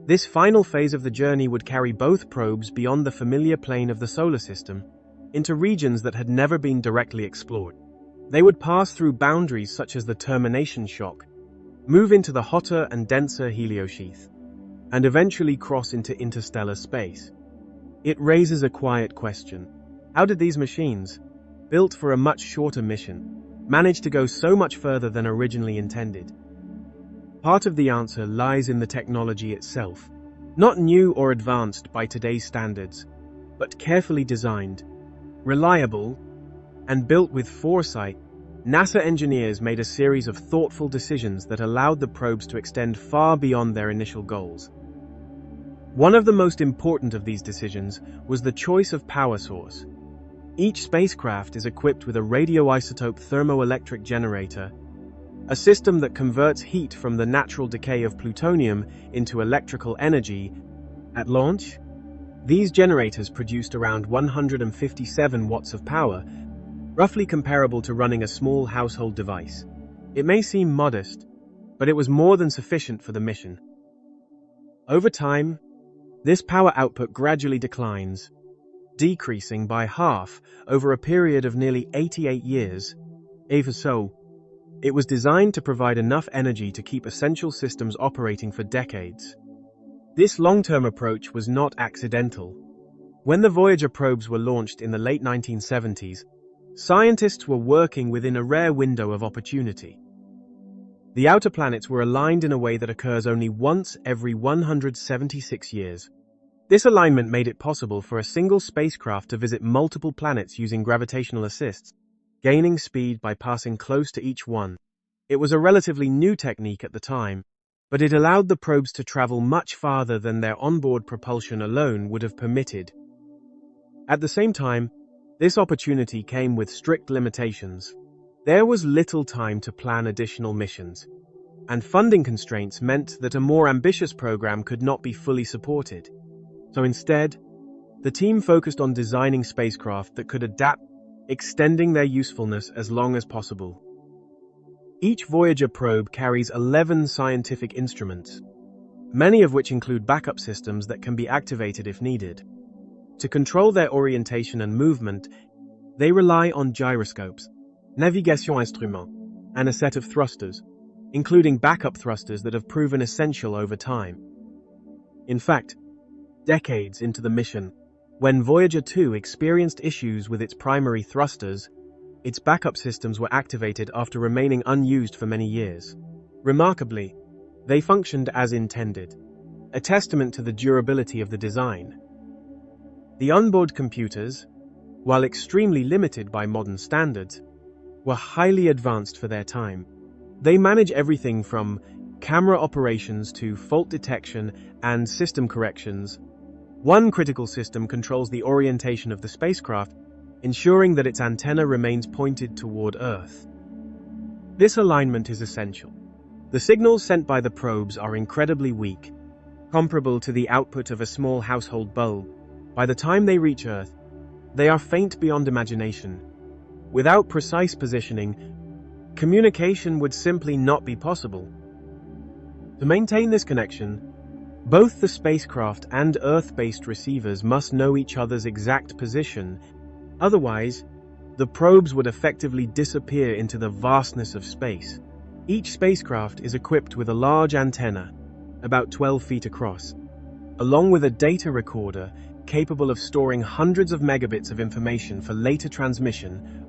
This final phase of the journey would carry both probes beyond the familiar plane of the solar system, into regions that had never been directly explored. They would pass through boundaries such as the termination shock, move into the hotter and denser heliosheath, and eventually cross into interstellar space. It raises a quiet question. How did these machines, built for a much shorter mission, manage to go so much further than originally intended? Part of the answer lies in the technology itself, not new or advanced by today's standards, but carefully designed, reliable, and built with foresight. NASA engineers made a series of thoughtful decisions that allowed the probes to extend far beyond their initial goals. One of the most important of these decisions was the choice of power source. Each spacecraft is equipped with a radioisotope thermoelectric generator, a system that converts heat from the natural decay of plutonium into electrical energy. At launch, these generators produced around 157 watts of power, roughly comparable to running a small household device. It may seem modest, but it was more than sufficient for the mission. Over time, this power output gradually declines, decreasing by half over a period of nearly 88 years. Even so, it was designed to provide enough energy to keep essential systems operating for decades. This long-term approach was not accidental. When the Voyager probes were launched in the late 1970s, scientists were working within a rare window of opportunity. The outer planets were aligned in a way that occurs only once every 176 years. This alignment made it possible for a single spacecraft to visit multiple planets using gravitational assists, gaining speed by passing close to each one. It was a relatively new technique at the time, but it allowed the probes to travel much farther than their onboard propulsion alone would have permitted. At the same time, this opportunity came with strict limitations. There was little time to plan additional missions, and funding constraints meant that a more ambitious program could not be fully supported. So instead, the team focused on designing spacecraft that could adapt, extending their usefulness as long as possible. Each Voyager probe carries 11 scientific instruments, many of which include backup systems that can be activated if needed. To control their orientation and movement, they rely on gyroscopes, navigation instruments, and a set of thrusters, including backup thrusters that have proven essential over time. In fact, decades into the mission, when Voyager 2 experienced issues with its primary thrusters, its backup systems were activated after remaining unused for many years. Remarkably, they functioned as intended. a testament to the durability of the design. The onboard computers, while extremely limited by modern standards, were highly advanced for their time. They manage everything from camera operations to fault detection and system corrections. One critical system controls the orientation of the spacecraft, ensuring that its antenna remains pointed toward Earth. This alignment is essential. The signals sent by the probes are incredibly weak, comparable to the output of a small household bulb. By the time they reach Earth, they are faint beyond imagination. Without precise positioning, communication would simply not be possible. To maintain this connection, both the spacecraft and Earth-based receivers must know each other's exact position. Otherwise, the probes would effectively disappear into the vastness of space. Each spacecraft is equipped with a large antenna, about 12 feet across, along with a data recorder capable of storing hundreds of megabits of information for later transmission.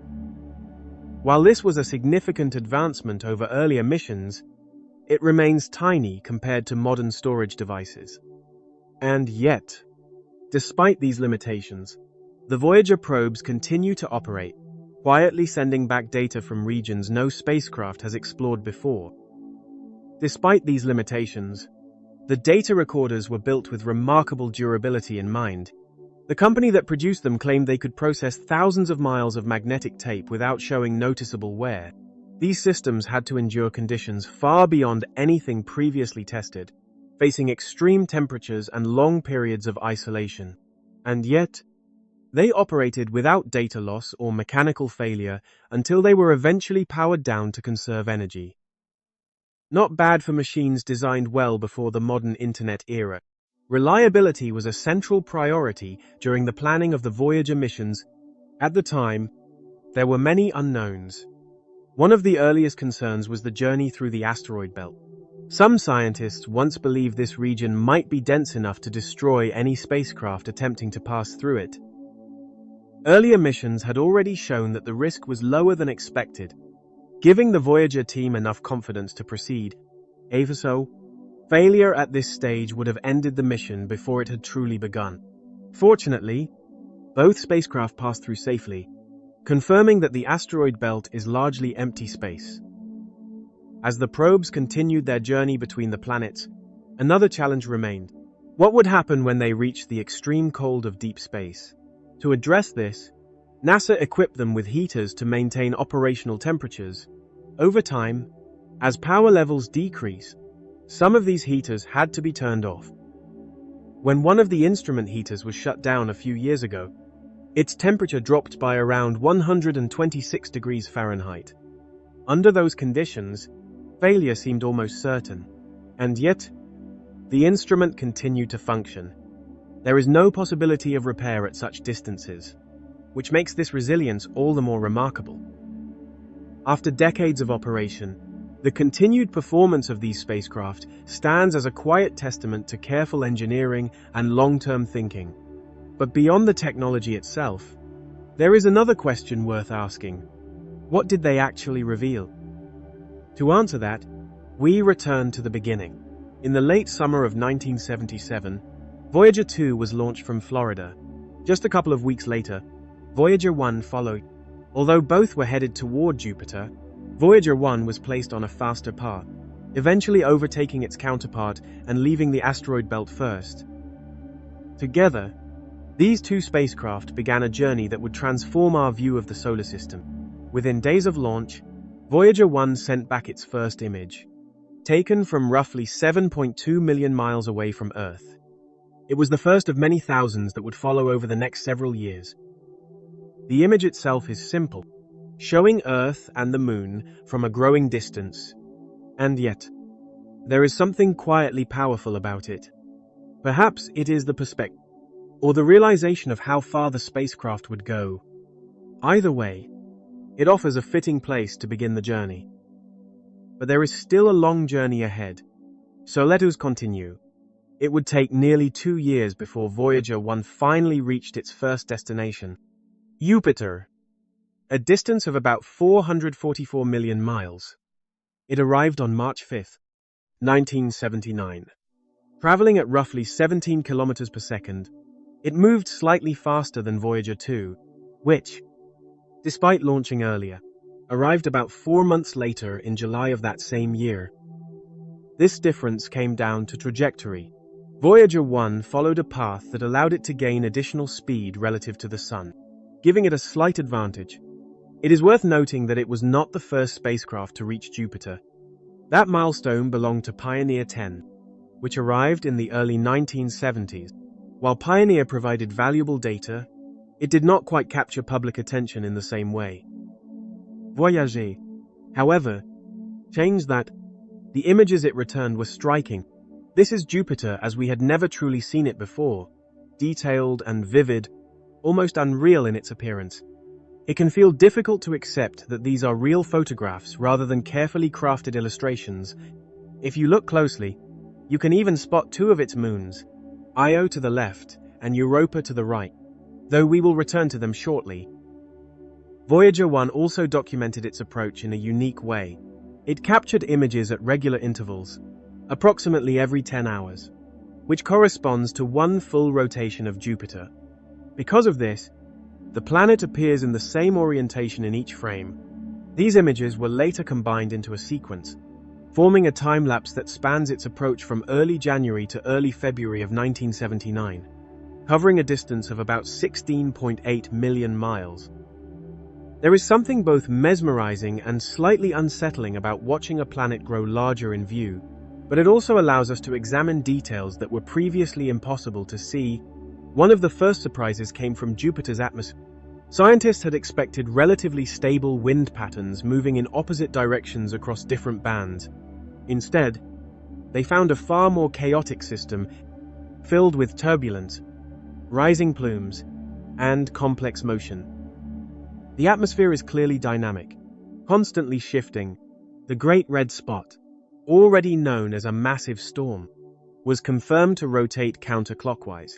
While this was a significant advancement over earlier missions, it remains tiny compared to modern storage devices. And yet, despite these limitations, the Voyager probes continue to operate, quietly sending back data from regions no spacecraft has explored before. Despite these limitations, the data recorders were built with remarkable durability in mind. The company that produced them claimed they could process thousands of miles of magnetic tape without showing noticeable wear. These systems had to endure conditions far beyond anything previously tested, facing extreme temperatures and long periods of isolation. And yet, they operated without data loss or mechanical failure until they were eventually powered down to conserve energy. Not bad for machines designed well before the modern internet era. Reliability was a central priority during the planning of the Voyager missions. At the time, there were many unknowns. One of the earliest concerns was the journey through the asteroid belt. Some scientists once believed this region might be dense enough to destroy any spacecraft attempting to pass through it. Earlier missions had already shown that the risk was lower than expected, giving the Voyager team enough confidence to proceed. Even so, failure at this stage would have ended the mission before it had truly begun. Fortunately, both spacecraft passed through safely, confirming that the asteroid belt is largely empty space. As the probes continued their journey between the planets, another challenge remained. What would happen when they reached the extreme cold of deep space? To address this, NASA equipped them with heaters to maintain operational temperatures. Over time, as power levels decrease, some of these heaters had to be turned off. When one of the instrument heaters was shut down a few years ago, its temperature dropped by around 126 degrees Fahrenheit. Under those conditions, failure seemed almost certain. And yet, the instrument continued to function. There is no possibility of repair at such distances, which makes this resilience all the more remarkable. After decades of operation, the continued performance of these spacecraft stands as a quiet testament to careful engineering and long-term thinking. But beyond the technology itself, there is another question worth asking. What did they actually reveal? To answer that, we return to the beginning. In the late summer of 1977, Voyager 2 was launched from Florida. Just a couple of weeks later, Voyager 1 followed. Although both were headed toward Jupiter, Voyager 1 was placed on a faster path, eventually overtaking its counterpart and leaving the asteroid belt first. Together, these two spacecraft began a journey that would transform our view of the solar system. Within days of launch, Voyager 1 sent back its first image, taken from roughly 7.2 million miles away from Earth. It was the first of many thousands that would follow over the next several years. The image itself is simple, showing Earth and the Moon from a growing distance. And yet, there is something quietly powerful about it. Perhaps it is the perspective, or the realization of how far the spacecraft would go. Either way, it offers a fitting place to begin the journey. But there is still a long journey ahead, so let us continue. It would take nearly 2 years before Voyager 1 finally reached its first destination, Jupiter, a distance of about 444 million miles. It arrived on March 5, 1979. Traveling at roughly 17 kilometers per second, it moved slightly faster than Voyager 2, which, despite launching earlier, arrived about 4 months later in July of that same year. This difference came down to trajectory. Voyager 1 followed a path that allowed it to gain additional speed relative to the Sun, giving it a slight advantage. It is worth noting that it was not the first spacecraft to reach Jupiter. That milestone belonged to Pioneer 10, which arrived in the early 1970s. While Pioneer provided valuable data, it did not quite capture public attention in the same way. Voyager, however, changed that. The images it returned were striking. This is Jupiter as we had never truly seen it before, detailed and vivid, almost unreal in its appearance. It can feel difficult to accept that these are real photographs rather than carefully crafted illustrations. If you look closely, you can even spot 2 of its moons, Io to the left and Europa to the right, though we will return to them shortly. Voyager 1 also documented its approach in a unique way. It captured images at regular intervals, approximately every 10 hours, which corresponds to 1 full rotation of Jupiter. Because of this, the planet appears in the same orientation in each frame. These images were later combined into a sequence, forming a time-lapse that spans its approach from early January to early February of 1979, covering a distance of about 16.8 million miles. There is something both mesmerizing and slightly unsettling about watching a planet grow larger in view, but it also allows us to examine details that were previously impossible to see. One of the first surprises came from Jupiter's atmosphere. Scientists had expected relatively stable wind patterns moving in opposite directions across different bands. Instead, they found a far more chaotic system filled with turbulence, rising plumes, and complex motion. The atmosphere is clearly dynamic, constantly shifting. The Great Red Spot, already known as a massive storm, was confirmed to rotate counterclockwise.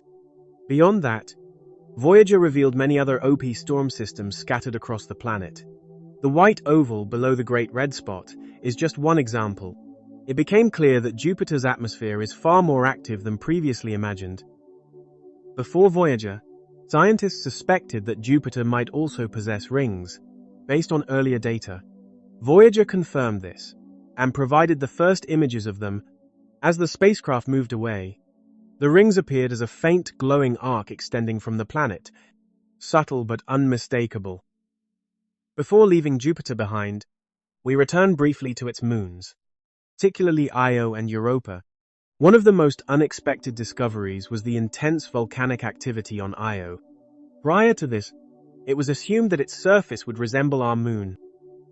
Beyond that, Voyager revealed many other OP storm systems scattered across the planet. The white oval below the Great Red Spot is just one example. It became clear that Jupiter's atmosphere is far more active than previously imagined. Before Voyager, scientists suspected that Jupiter might also possess rings, based on earlier data. Voyager confirmed this, and provided the first images of them. As the spacecraft moved away, the rings appeared as a faint glowing arc extending from the planet, subtle but unmistakable. Before leaving Jupiter behind, we return briefly to its moons, particularly Io and Europa. One of the most unexpected discoveries was the intense volcanic activity on Io. Prior to this, it was assumed that its surface would resemble our moon,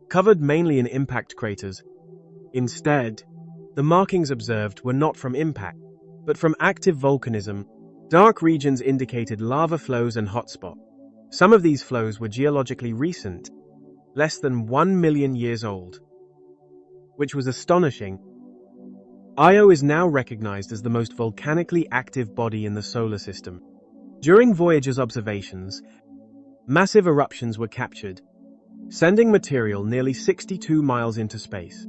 covered mainly in impact craters. Instead, the markings observed were not from impact, but from active volcanism. Dark regions indicated lava flows and hotspots. Some of these flows were geologically recent, less than 1 million years old, which was astonishing. Io is now recognized as the most volcanically active body in the solar system. During Voyager's observations, massive eruptions were captured, sending material nearly 62 miles into space.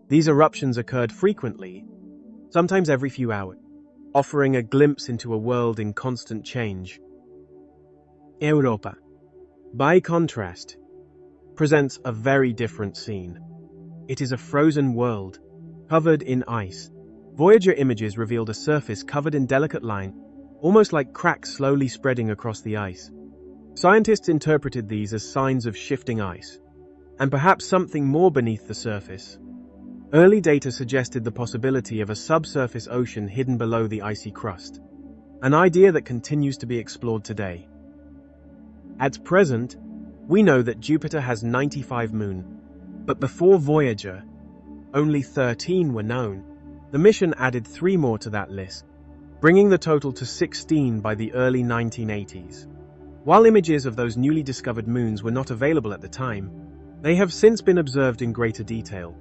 These eruptions occurred frequently, sometimes every few hours, offering a glimpse into a world in constant change. Europa, by contrast, presents a very different scene. It is a frozen world, covered in ice. Voyager images revealed a surface covered in delicate lines, almost like cracks slowly spreading across the ice. Scientists interpreted these as signs of shifting ice, and perhaps something more beneath the surface. Early data suggested the possibility of a subsurface ocean hidden below the icy crust, an idea that continues to be explored today. At present, we know that Jupiter has 95 moons, but before Voyager, only 13 were known. The mission added 3 more to that list, bringing the total to 16 by the early 1980s. While images of those newly discovered moons were not available at the time, they have since been observed in greater detail.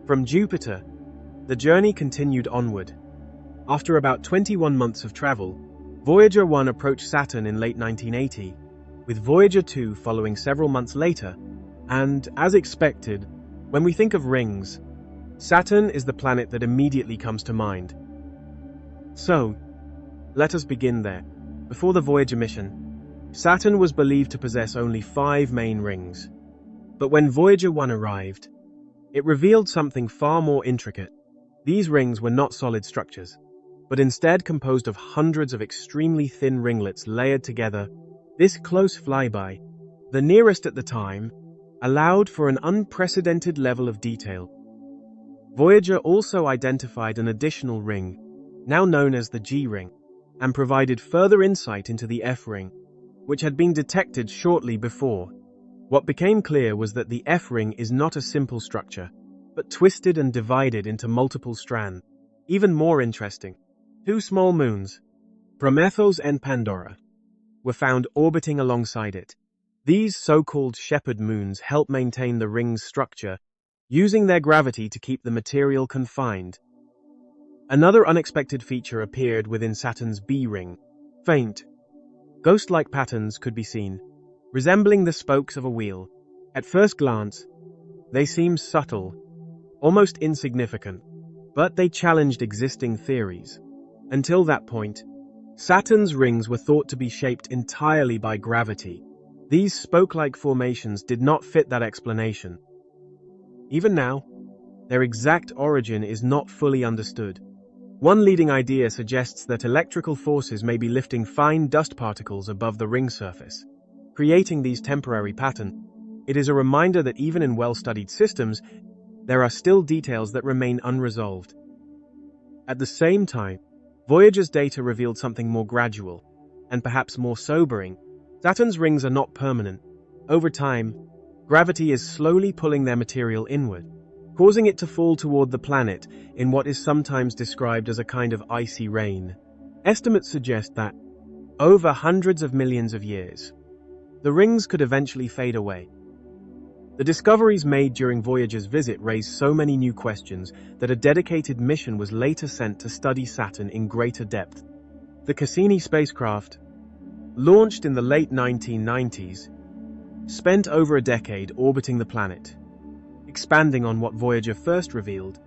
From Jupiter, the journey continued onward. After about 21 months of travel, Voyager 1 approached Saturn in late 1980, with Voyager 2 following several months later, and, as expected, when we think of rings, Saturn is the planet that immediately comes to mind. So, let us begin there. Before the Voyager mission, Saturn was believed to possess only 5 main rings. But when Voyager 1 arrived, it revealed something far more intricate. These rings were not solid structures, but instead composed of hundreds of extremely thin ringlets layered together. This close flyby, the nearest at the time, allowed for an unprecedented level of detail. Voyager also identified an additional ring, now known as the G ring, and provided further insight into the F ring, which had been detected shortly before. What became clear was that the F ring is not a simple structure, but twisted and divided into multiple strands. Even more interesting, 2 small moons, Prometheus and Pandora, were found orbiting alongside it. These so-called shepherd moons help maintain the ring's structure, using their gravity to keep the material confined. Another unexpected feature appeared within Saturn's B ring. Faint, ghost-like patterns could be seen, resembling the spokes of a wheel. At first glance, they seemed subtle, almost insignificant, but they challenged existing theories. Until that point, Saturn's rings were thought to be shaped entirely by gravity. These spoke-like formations did not fit that explanation. Even now, their exact origin is not fully understood. One leading idea suggests that electrical forces may be lifting fine dust particles above the ring surface, creating these temporary patterns. It is a reminder that even in well-studied systems, there are still details that remain unresolved. At the same time, Voyager's data revealed something more gradual, and perhaps more sobering. Saturn's rings are not permanent. Over time, gravity is slowly pulling their material inward, causing it to fall toward the planet in what is sometimes described as a kind of icy rain. Estimates suggest that, over hundreds of millions of years, the rings could eventually fade away. The discoveries made during Voyager's visit raised so many new questions that a dedicated mission was later sent to study Saturn in greater depth. The Cassini spacecraft, launched in the late 1990s, spent over a decade orbiting the planet, expanding on what Voyager first revealed.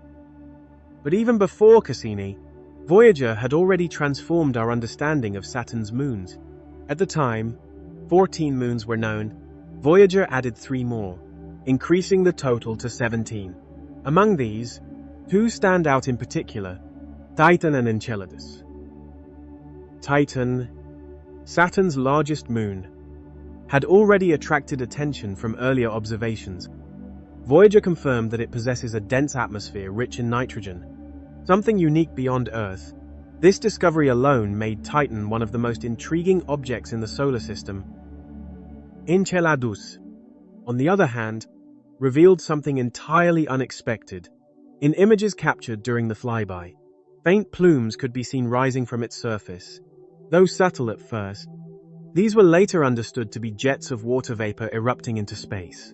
But even before Cassini, Voyager had already transformed our understanding of Saturn's moons. At the time, 14 moons were known. Voyager added 3 more, increasing the total to 17. Among these, 2 stand out in particular: Titan and Enceladus. Titan, Saturn's largest moon, had already attracted attention from earlier observations. Voyager confirmed that it possesses a dense atmosphere rich in nitrogen, something unique beyond Earth. This discovery alone made Titan one of the most intriguing objects in the solar system. Enceladus, on the other hand, revealed something entirely unexpected. In images captured during the flyby, faint plumes could be seen rising from its surface. Though subtle at first, these were later understood to be jets of water vapor erupting into space.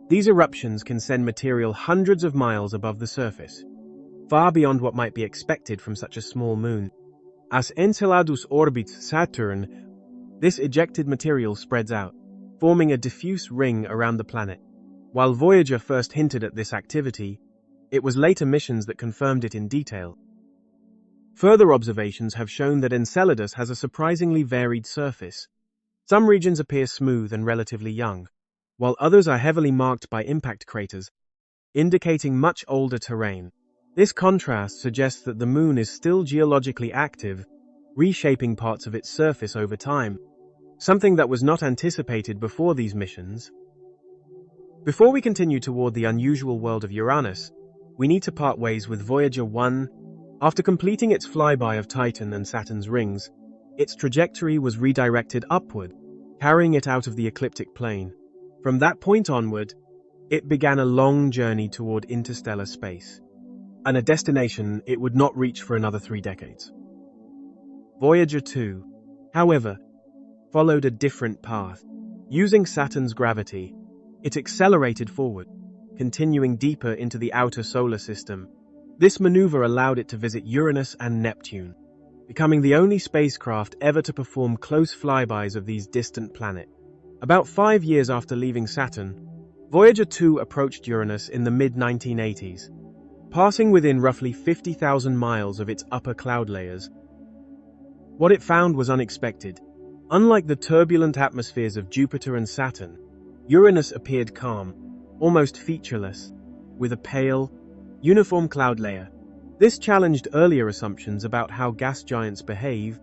These eruptions can send material hundreds of miles above the surface, far beyond what might be expected from such a small moon. As Enceladus orbits Saturn, this ejected material spreads out, forming a diffuse ring around the planet. While Voyager first hinted at this activity, it was later missions that confirmed it in detail. Further observations have shown that Enceladus has a surprisingly varied surface. Some regions appear smooth and relatively young, while others are heavily marked by impact craters, indicating much older terrain. This contrast suggests that the moon is still geologically active, reshaping parts of its surface over time, something that was not anticipated before these missions. Before we continue toward the unusual world of Uranus, we need to part ways with Voyager 1. After completing its flyby of Titan and Saturn's rings, its trajectory was redirected upward, carrying it out of the ecliptic plane. From that point onward, it began a long journey toward interstellar space, and a destination it would not reach for another 3 decades. Voyager 2, however, followed a different path. Using Saturn's gravity, it accelerated forward, continuing deeper into the outer solar system. This maneuver allowed it to visit Uranus and Neptune, becoming the only spacecraft ever to perform close flybys of these distant planets. About 5 years after leaving Saturn, Voyager 2 approached Uranus in the mid-1980s. passing within roughly 50,000 miles of its upper cloud layers. What it found was unexpected. Unlike the turbulent atmospheres of Jupiter and Saturn, Uranus appeared calm, almost featureless, with a pale, uniform cloud layer. This challenged earlier assumptions about how gas giants behave.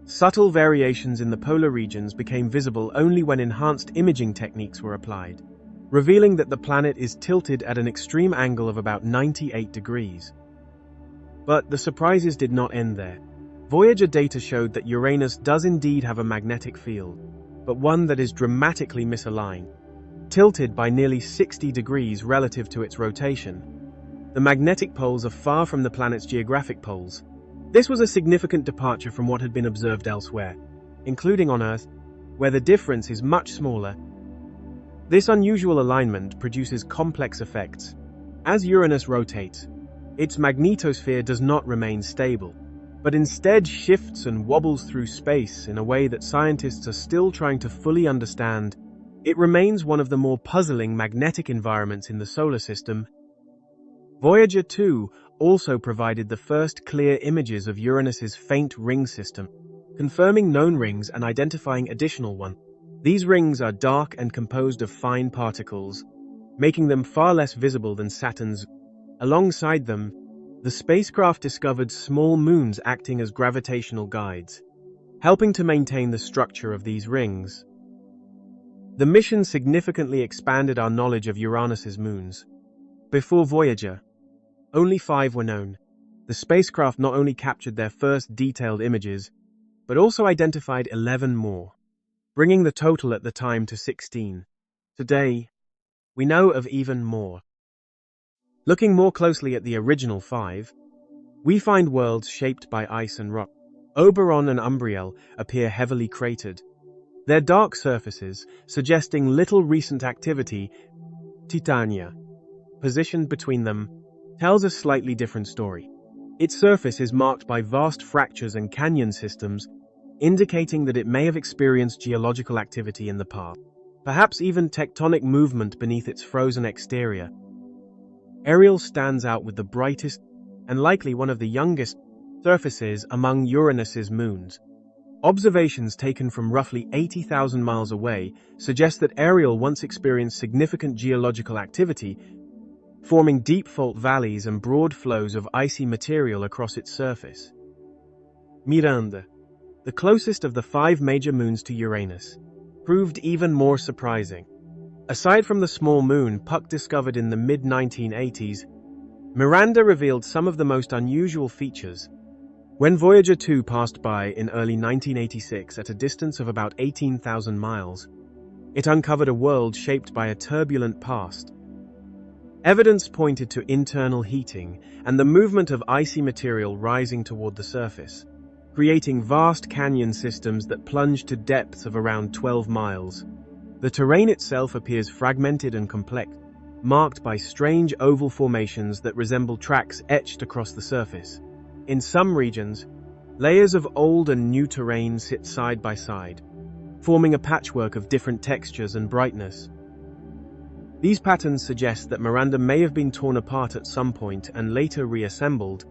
Subtle variations in the polar regions became visible only when enhanced imaging techniques were applied, revealing that the planet is tilted at an extreme angle of about 98 degrees. But the surprises did not end there. Voyager data showed that Uranus does indeed have a magnetic field, but one that is dramatically misaligned, tilted by nearly 60 degrees relative to its rotation. The magnetic poles are far from the planet's geographic poles. This was a significant departure from what had been observed elsewhere, including on Earth, where the difference is much smaller. This unusual alignment produces complex effects. As Uranus rotates, its magnetosphere does not remain stable, but instead shifts and wobbles through space in a way that scientists are still trying to fully understand. It remains one of the more puzzling magnetic environments in the solar system. Voyager 2 also provided the first clear images of Uranus's faint ring system, confirming known rings and identifying additional ones. These rings are dark and composed of fine particles, making them far less visible than Saturn's. Alongside them, the spacecraft discovered small moons acting as gravitational guides, helping to maintain the structure of these rings. The mission significantly expanded our knowledge of Uranus's moons. Before Voyager, only 5 were known. The spacecraft not only captured their first detailed images, but also identified 11 more, bringing the total at the time to 16. Today, we know of even more. Looking more closely at the original 5, we find worlds shaped by ice and rock. Oberon and Umbriel appear heavily cratered, their dark surfaces suggesting little recent activity. Titania, positioned between them, tells a slightly different story. Its surface is marked by vast fractures and canyon systems, indicating that it may have experienced geological activity in the past, perhaps even tectonic movement beneath its frozen exterior. Ariel stands out with the brightest and likely one of the youngest surfaces among Uranus's moons. Observations taken from roughly 80,000 miles away suggest that Ariel once experienced significant geological activity, forming deep fault valleys and broad flows of icy material across its surface. Miranda, the closest of the 5 major moons to Uranus, proved even more surprising. Aside from the small moon Puck discovered in the mid-1980s, Miranda revealed some of the most unusual features. When Voyager 2 passed by in early 1986 at a distance of about 18,000 miles, it uncovered a world shaped by a turbulent past. Evidence pointed to internal heating and the movement of icy material rising toward the surface, creating vast canyon systems that plunged to depths of around 12 miles. The terrain itself appears fragmented and complex, marked by strange oval formations that resemble tracks etched across the surface. In some regions, layers of old and new terrain sit side by side, forming a patchwork of different textures and brightness. These patterns suggest that Miranda may have been torn apart at some point and later reassembled,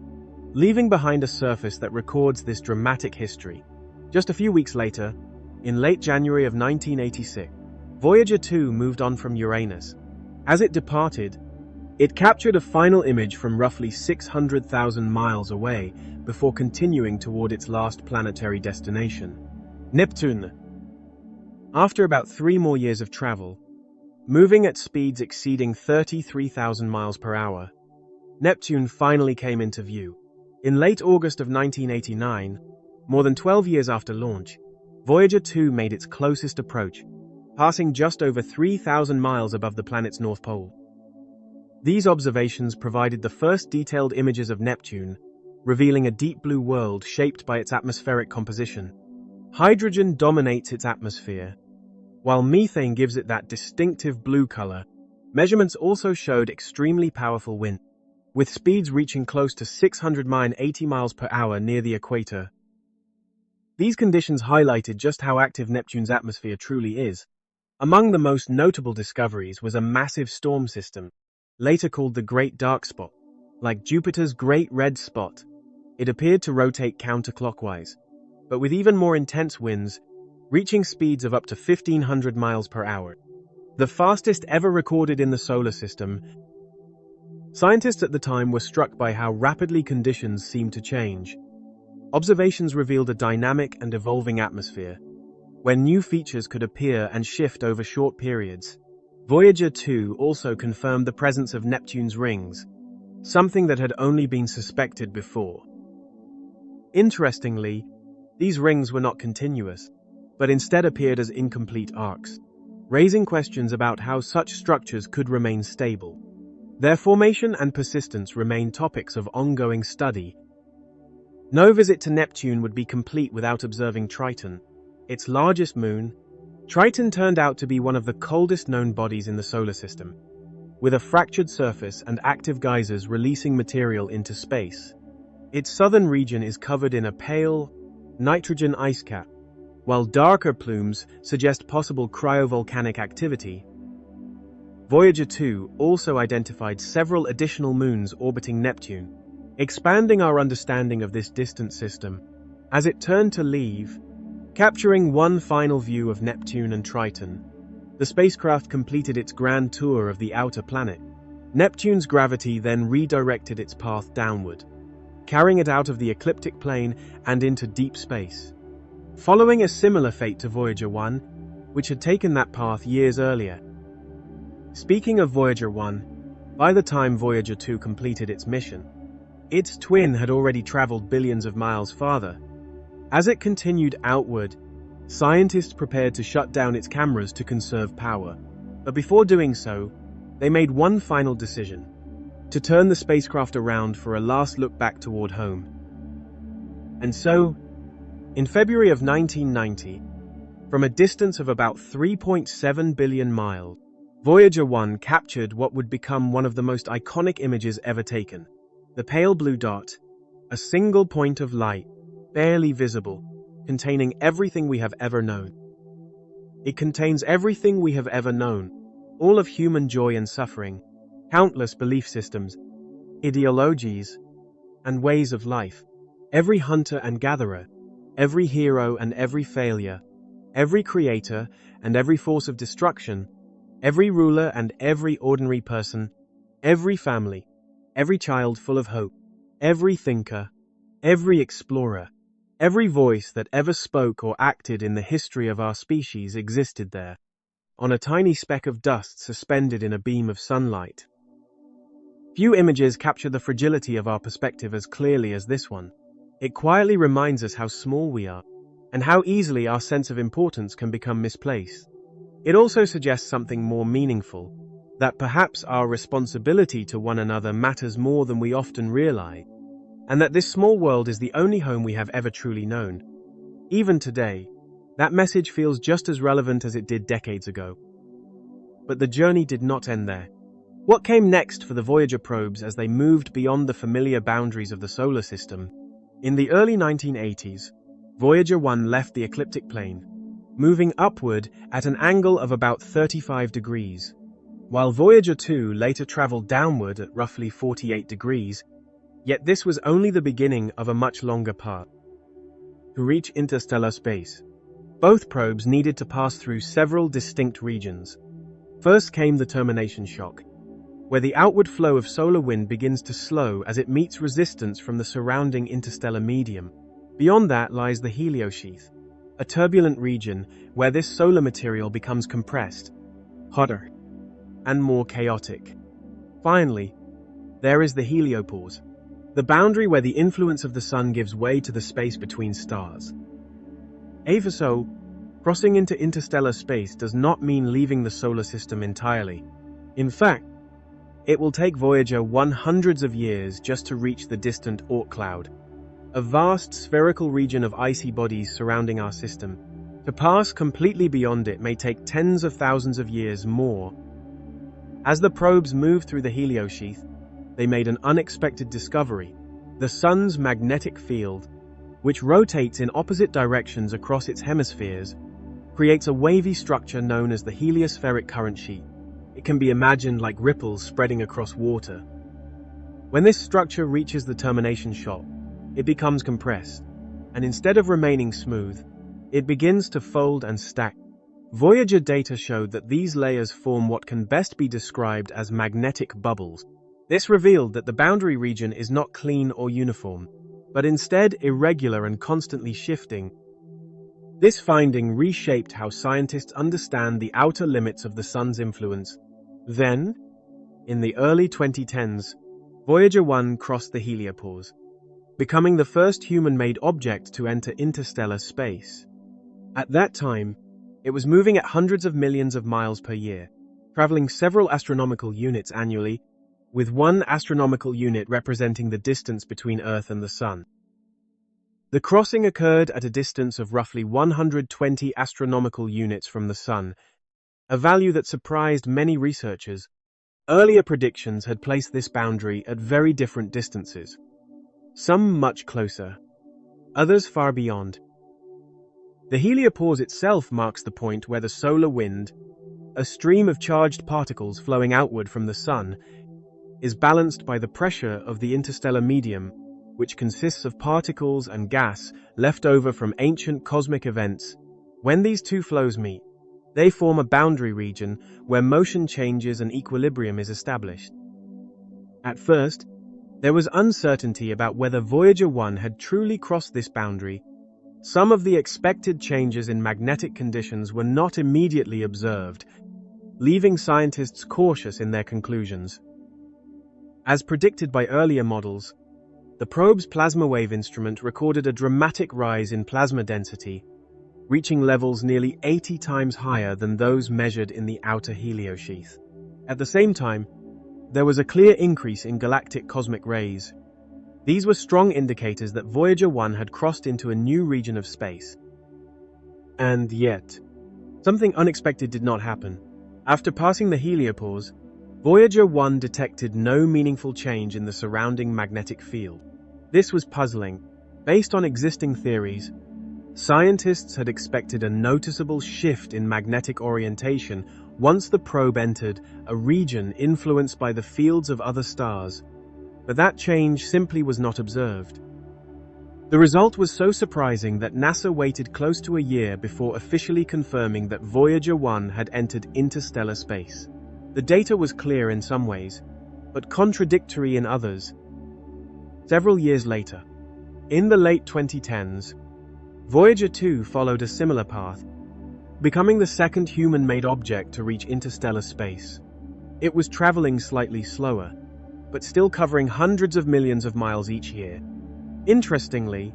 leaving behind a surface that records this dramatic history. Just a few weeks later, in late January of 1986, Voyager 2 moved on from Uranus. As it departed, it captured a final image from roughly 600,000 miles away before continuing toward its last planetary destination, Neptune. After about 3 more years of travel, moving at speeds exceeding 33,000 miles per hour, Neptune finally came into view. In late August of 1989, more than 12 years after launch, Voyager 2 made its closest approach, passing just over 3,000 miles above the planet's North Pole. These observations provided the first detailed images of Neptune, revealing a deep blue world shaped by its atmospheric composition. Hydrogen dominates its atmosphere, while methane gives it that distinctive blue color. Measurements also showed extremely powerful wind, with speeds reaching close to 680 miles per hour near the equator. These conditions highlighted just how active Neptune's atmosphere truly is. Among the most notable discoveries was a massive storm system, later called the Great Dark Spot. Like Jupiter's Great Red Spot, it appeared to rotate counterclockwise, but with even more intense winds, reaching speeds of up to 1,500 miles per hour. The fastest ever recorded in the solar system. Scientists at the time were struck by how rapidly conditions seemed to change. Observations revealed a dynamic and evolving atmosphere, where new features could appear and shift over short periods. Voyager 2 also confirmed the presence of Neptune's rings, something that had only been suspected before. Interestingly, these rings were not continuous, but instead appeared as incomplete arcs, raising questions about how such structures could remain stable. Their formation and persistence remain topics of ongoing study. No visit to Neptune would be complete without observing Triton, its largest moon. Triton turned out to be one of the coldest known bodies in the solar system, with a fractured surface and active geysers releasing material into space. Its southern region is covered in a pale, nitrogen ice cap, while darker plumes suggest possible cryovolcanic activity. Voyager 2 also identified several additional moons orbiting Neptune, expanding our understanding of this distant system. As it turned to leave, capturing one final view of Neptune and Triton, the spacecraft completed its grand tour of the outer planet. Neptune's gravity then redirected its path downward, carrying it out of the ecliptic plane and into deep space, following a similar fate to Voyager 1, which had taken that path years earlier. Speaking of Voyager 1, by the time Voyager 2 completed its mission, its twin had already traveled billions of miles farther. As it continued outward, scientists prepared to shut down its cameras to conserve power. But before doing so, they made one final decision: to turn the spacecraft around for a last look back toward home. And so, in February of 1990, from a distance of about 3.7 billion miles, Voyager 1 captured what would become one of the most iconic images ever taken. The pale blue dot, a single point of light, barely visible, containing everything we have ever known. It contains everything we have ever known, all of human joy and suffering, countless belief systems, ideologies, and ways of life. Every hunter and gatherer, every hero and every failure, every creator and every force of destruction, every ruler and every ordinary person, every family, every child full of hope, every thinker, every explorer, every voice that ever spoke or acted in the history of our species existed there, on a tiny speck of dust suspended in a beam of sunlight. Few images capture the fragility of our perspective as clearly as this one. It quietly reminds us how small we are, and how easily our sense of importance can become misplaced. It also suggests something more meaningful, that perhaps our responsibility to one another matters more than we often realize, and that this small world is the only home we have ever truly known. Even today, that message feels just as relevant as it did decades ago. But the journey did not end there. What came next for the Voyager probes as they moved beyond the familiar boundaries of the solar system? In the early 1980s, Voyager 1 left the ecliptic plane, moving upward at an angle of about 35 degrees, while Voyager 2 later traveled downward at roughly 48 degrees, yet this was only the beginning of a much longer path. To reach interstellar space, both probes needed to pass through several distinct regions. First came the termination shock, where the outward flow of solar wind begins to slow as it meets resistance from the surrounding interstellar medium. Beyond that lies the heliosheath, a turbulent region where this solar material becomes compressed, hotter, and more chaotic. Finally, there is the heliopause, the boundary where the influence of the sun gives way to the space between stars. Even so, crossing into interstellar space does not mean leaving the solar system entirely. In fact, it will take Voyager 1 hundreds of years just to reach the distant Oort cloud, a vast spherical region of icy bodies surrounding our system. To pass completely beyond it may take tens of thousands of years more. As the probes moved through the heliosheath, they made an unexpected discovery: the sun's magnetic field, which rotates in opposite directions across its hemispheres, creates a wavy structure known as the heliospheric current sheet. It can be imagined like ripples spreading across water. When this structure reaches the termination shot, it becomes compressed, and instead of remaining smooth, it begins to fold and stack. Voyager data showed that these layers form what can best be described as magnetic bubbles. This revealed that the boundary region is not clean or uniform, but instead irregular and constantly shifting. This finding reshaped how scientists understand the outer limits of the Sun's influence. Then, in the early 2010s, Voyager 1 crossed the heliopause, becoming the first human-made object to enter interstellar space. At that time, it was moving at hundreds of millions of miles per year, traveling several astronomical units annually, with 1 astronomical unit representing the distance between Earth and the Sun. The crossing occurred at a distance of roughly 120 astronomical units from the Sun, a value that surprised many researchers. Earlier predictions had placed this boundary at very different distances, some much closer, others far beyond. The heliopause itself marks the point where the solar wind, a stream of charged particles flowing outward from the Sun, is balanced by the pressure of the interstellar medium, which consists of particles and gas left over from ancient cosmic events. When these two flows meet, they form a boundary region where motion changes and equilibrium is established. At first, there was uncertainty about whether Voyager 1 had truly crossed this boundary. Some of the expected changes in magnetic conditions were not immediately observed, leaving scientists cautious in their conclusions. As predicted by earlier models, the probe's plasma wave instrument recorded a dramatic rise in plasma density, reaching levels nearly 80 times higher than those measured in the outer heliosheath. At the same time, there was a clear increase in galactic cosmic rays. These were strong indicators that Voyager 1 had crossed into a new region of space. And yet, something unexpected did not happen. After passing the heliopause, Voyager 1 detected no meaningful change in the surrounding magnetic field. This was puzzling. Based on existing theories, scientists had expected a noticeable shift in magnetic orientation once the probe entered a region influenced by the fields of other stars, but that change simply was not observed. The result was so surprising that NASA waited close to a year before officially confirming that Voyager 1 had entered interstellar space. The data was clear in some ways, but contradictory in others. Several years later, in the late 2010s, Voyager 2 followed a similar path, becoming the second human-made object to reach interstellar space. It was traveling slightly slower, but still covering hundreds of millions of miles each year. Interestingly,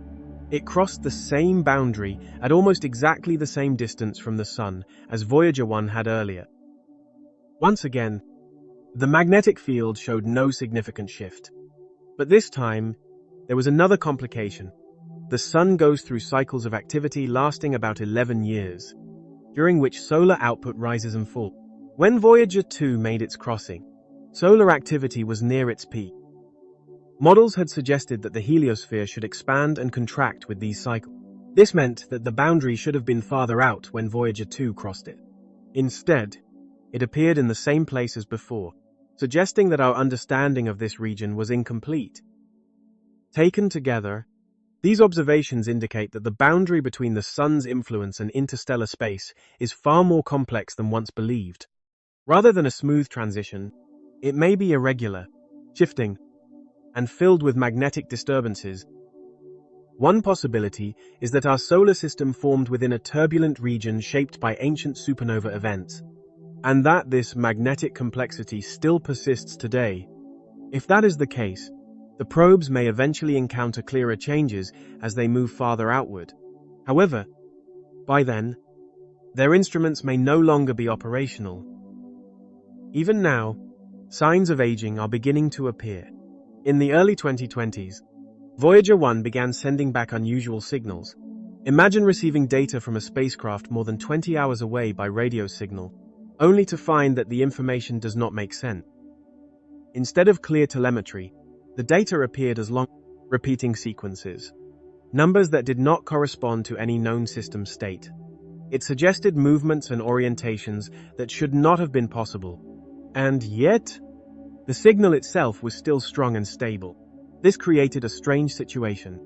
it crossed the same boundary at almost exactly the same distance from the Sun as Voyager 1 had earlier. Once again, the magnetic field showed no significant shift. But this time, there was another complication. The Sun goes through cycles of activity lasting about 11 years, during which solar output rises and falls. When Voyager 2 made its crossing, solar activity was near its peak. Models had suggested that the heliosphere should expand and contract with these cycles. This meant that the boundary should have been farther out when Voyager 2 crossed it. Instead, it appeared in the same place as before, suggesting that our understanding of this region was incomplete. Taken together, these observations indicate that the boundary between the Sun's influence and interstellar space is far more complex than once believed. Rather than a smooth transition, it may be irregular, shifting, and filled with magnetic disturbances. One possibility is that our solar system formed within a turbulent region shaped by ancient supernova events, and that this magnetic complexity still persists today. If that is the case, the probes may eventually encounter clearer changes as they move farther outward. However, by then, their instruments may no longer be operational. Even now, signs of aging are beginning to appear. In the early 2020s, Voyager 1 began sending back unusual signals. Imagine receiving data from a spacecraft more than 20 hours away by radio signal, only to find that the information does not make sense. Instead of clear telemetry, the data appeared as long, repeating sequences, numbers that did not correspond to any known system state. It suggested movements and orientations that should not have been possible. And yet, The signal itself was still strong and stable. This created a strange situation.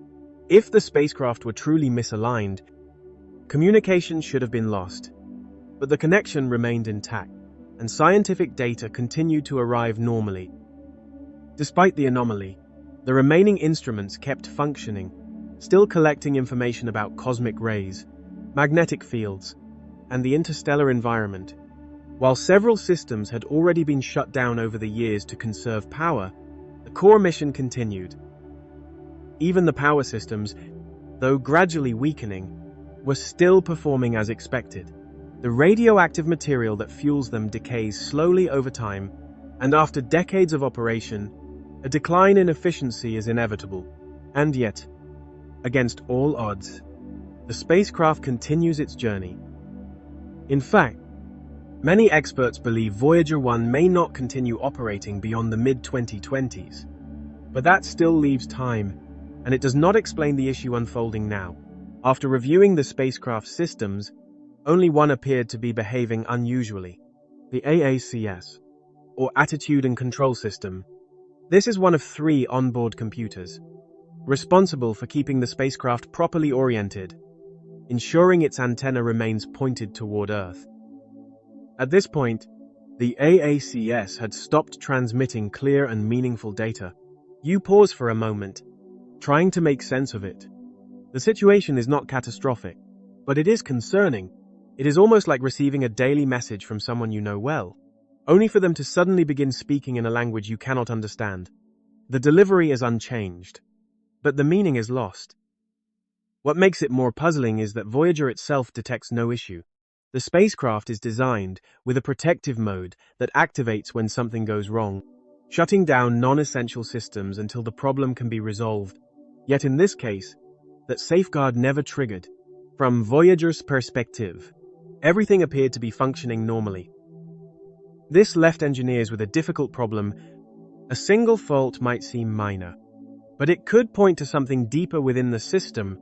If the spacecraft were truly misaligned, communication should have been lost. But the connection remained intact, and scientific data continued to arrive normally. Despite the anomaly, the remaining instruments kept functioning, still collecting information about cosmic rays, magnetic fields, and the interstellar environment. While several systems had already been shut down over the years to conserve power, the core mission continued. Even the power systems, though gradually weakening, were still performing as expected. The radioactive material that fuels them decays slowly over time, and after decades of operation, a decline in efficiency is inevitable. And yet, against all odds, the spacecraft continues its journey. In fact, many experts believe Voyager 1 may not continue operating beyond the mid-2020s. But that still leaves time, and it does not explain the issue unfolding now. After reviewing the spacecraft's systems, only one appeared to be behaving unusually: the AACS, or Attitude and Control System. This is one of 3 onboard computers, responsible for keeping the spacecraft properly oriented, ensuring its antenna remains pointed toward Earth. At this point, the AACS had stopped transmitting clear and meaningful data. You pause for a moment, trying to make sense of it. The situation is not catastrophic, but it is concerning. It is almost like receiving a daily message from someone you know well, only for them to suddenly begin speaking in a language you cannot understand. The delivery is unchanged, but the meaning is lost. What makes it more puzzling is that Voyager itself detects no issue. The spacecraft is designed with a protective mode that activates when something goes wrong, shutting down non-essential systems until the problem can be resolved. Yet in this case, that safeguard never triggered. From Voyager's perspective, everything appeared to be functioning normally. This left engineers with a difficult problem. A single fault might seem minor, but it could point to something deeper within the system,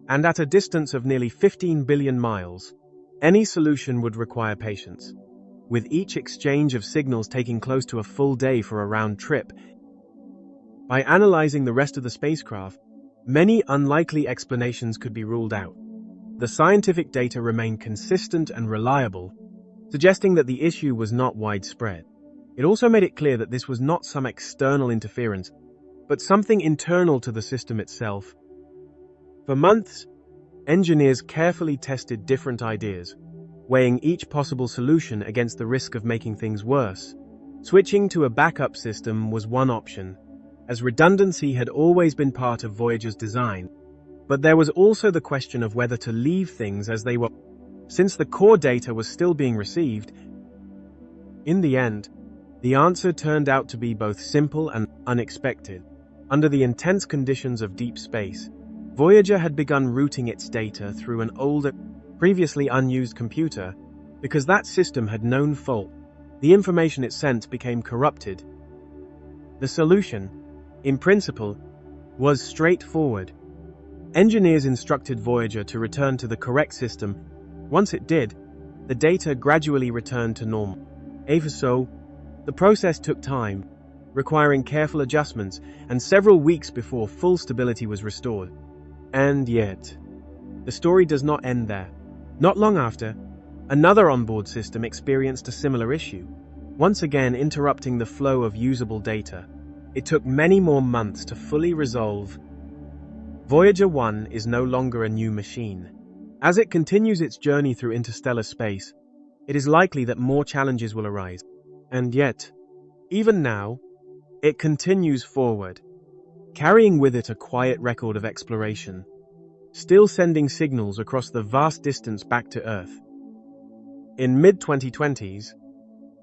and at a distance of nearly 15 billion miles, any solution would require patience, with each exchange of signals taking close to a full day for a round trip. By analyzing the rest of the spacecraft, many unlikely explanations could be ruled out. The scientific data remained consistent and reliable, suggesting that the issue was not widespread. It also made it clear that this was not some external interference, but something internal to the system itself. For months, engineers carefully tested different ideas, weighing each possible solution against the risk of making things worse. Switching to a backup system was one option, as redundancy had always been part of Voyager's design. But there was also the question of whether to leave things as they were, since the core data was still being received. In the end, the answer turned out to be both simple and unexpected. Under the intense conditions of deep space, Voyager had begun routing its data through an older, previously unused computer. Because that system had known fault, the information it sent became corrupted. The solution, in principle, was straightforward. Engineers instructed Voyager to return to the correct system. Once it did, the data gradually returned to normal. Even so, the process took time, requiring careful adjustments and several weeks before full stability was restored. And yet, the story does not end there. Not long after, another onboard system experienced a similar issue, once again interrupting the flow of usable data. It took many more months to fully resolve. Voyager 1 is no longer a new machine. As it continues its journey through interstellar space, it is likely that more challenges will arise. And yet, even now, it continues forward, carrying with it a quiet record of exploration, still sending signals across the vast distance back to Earth. In mid-2020s,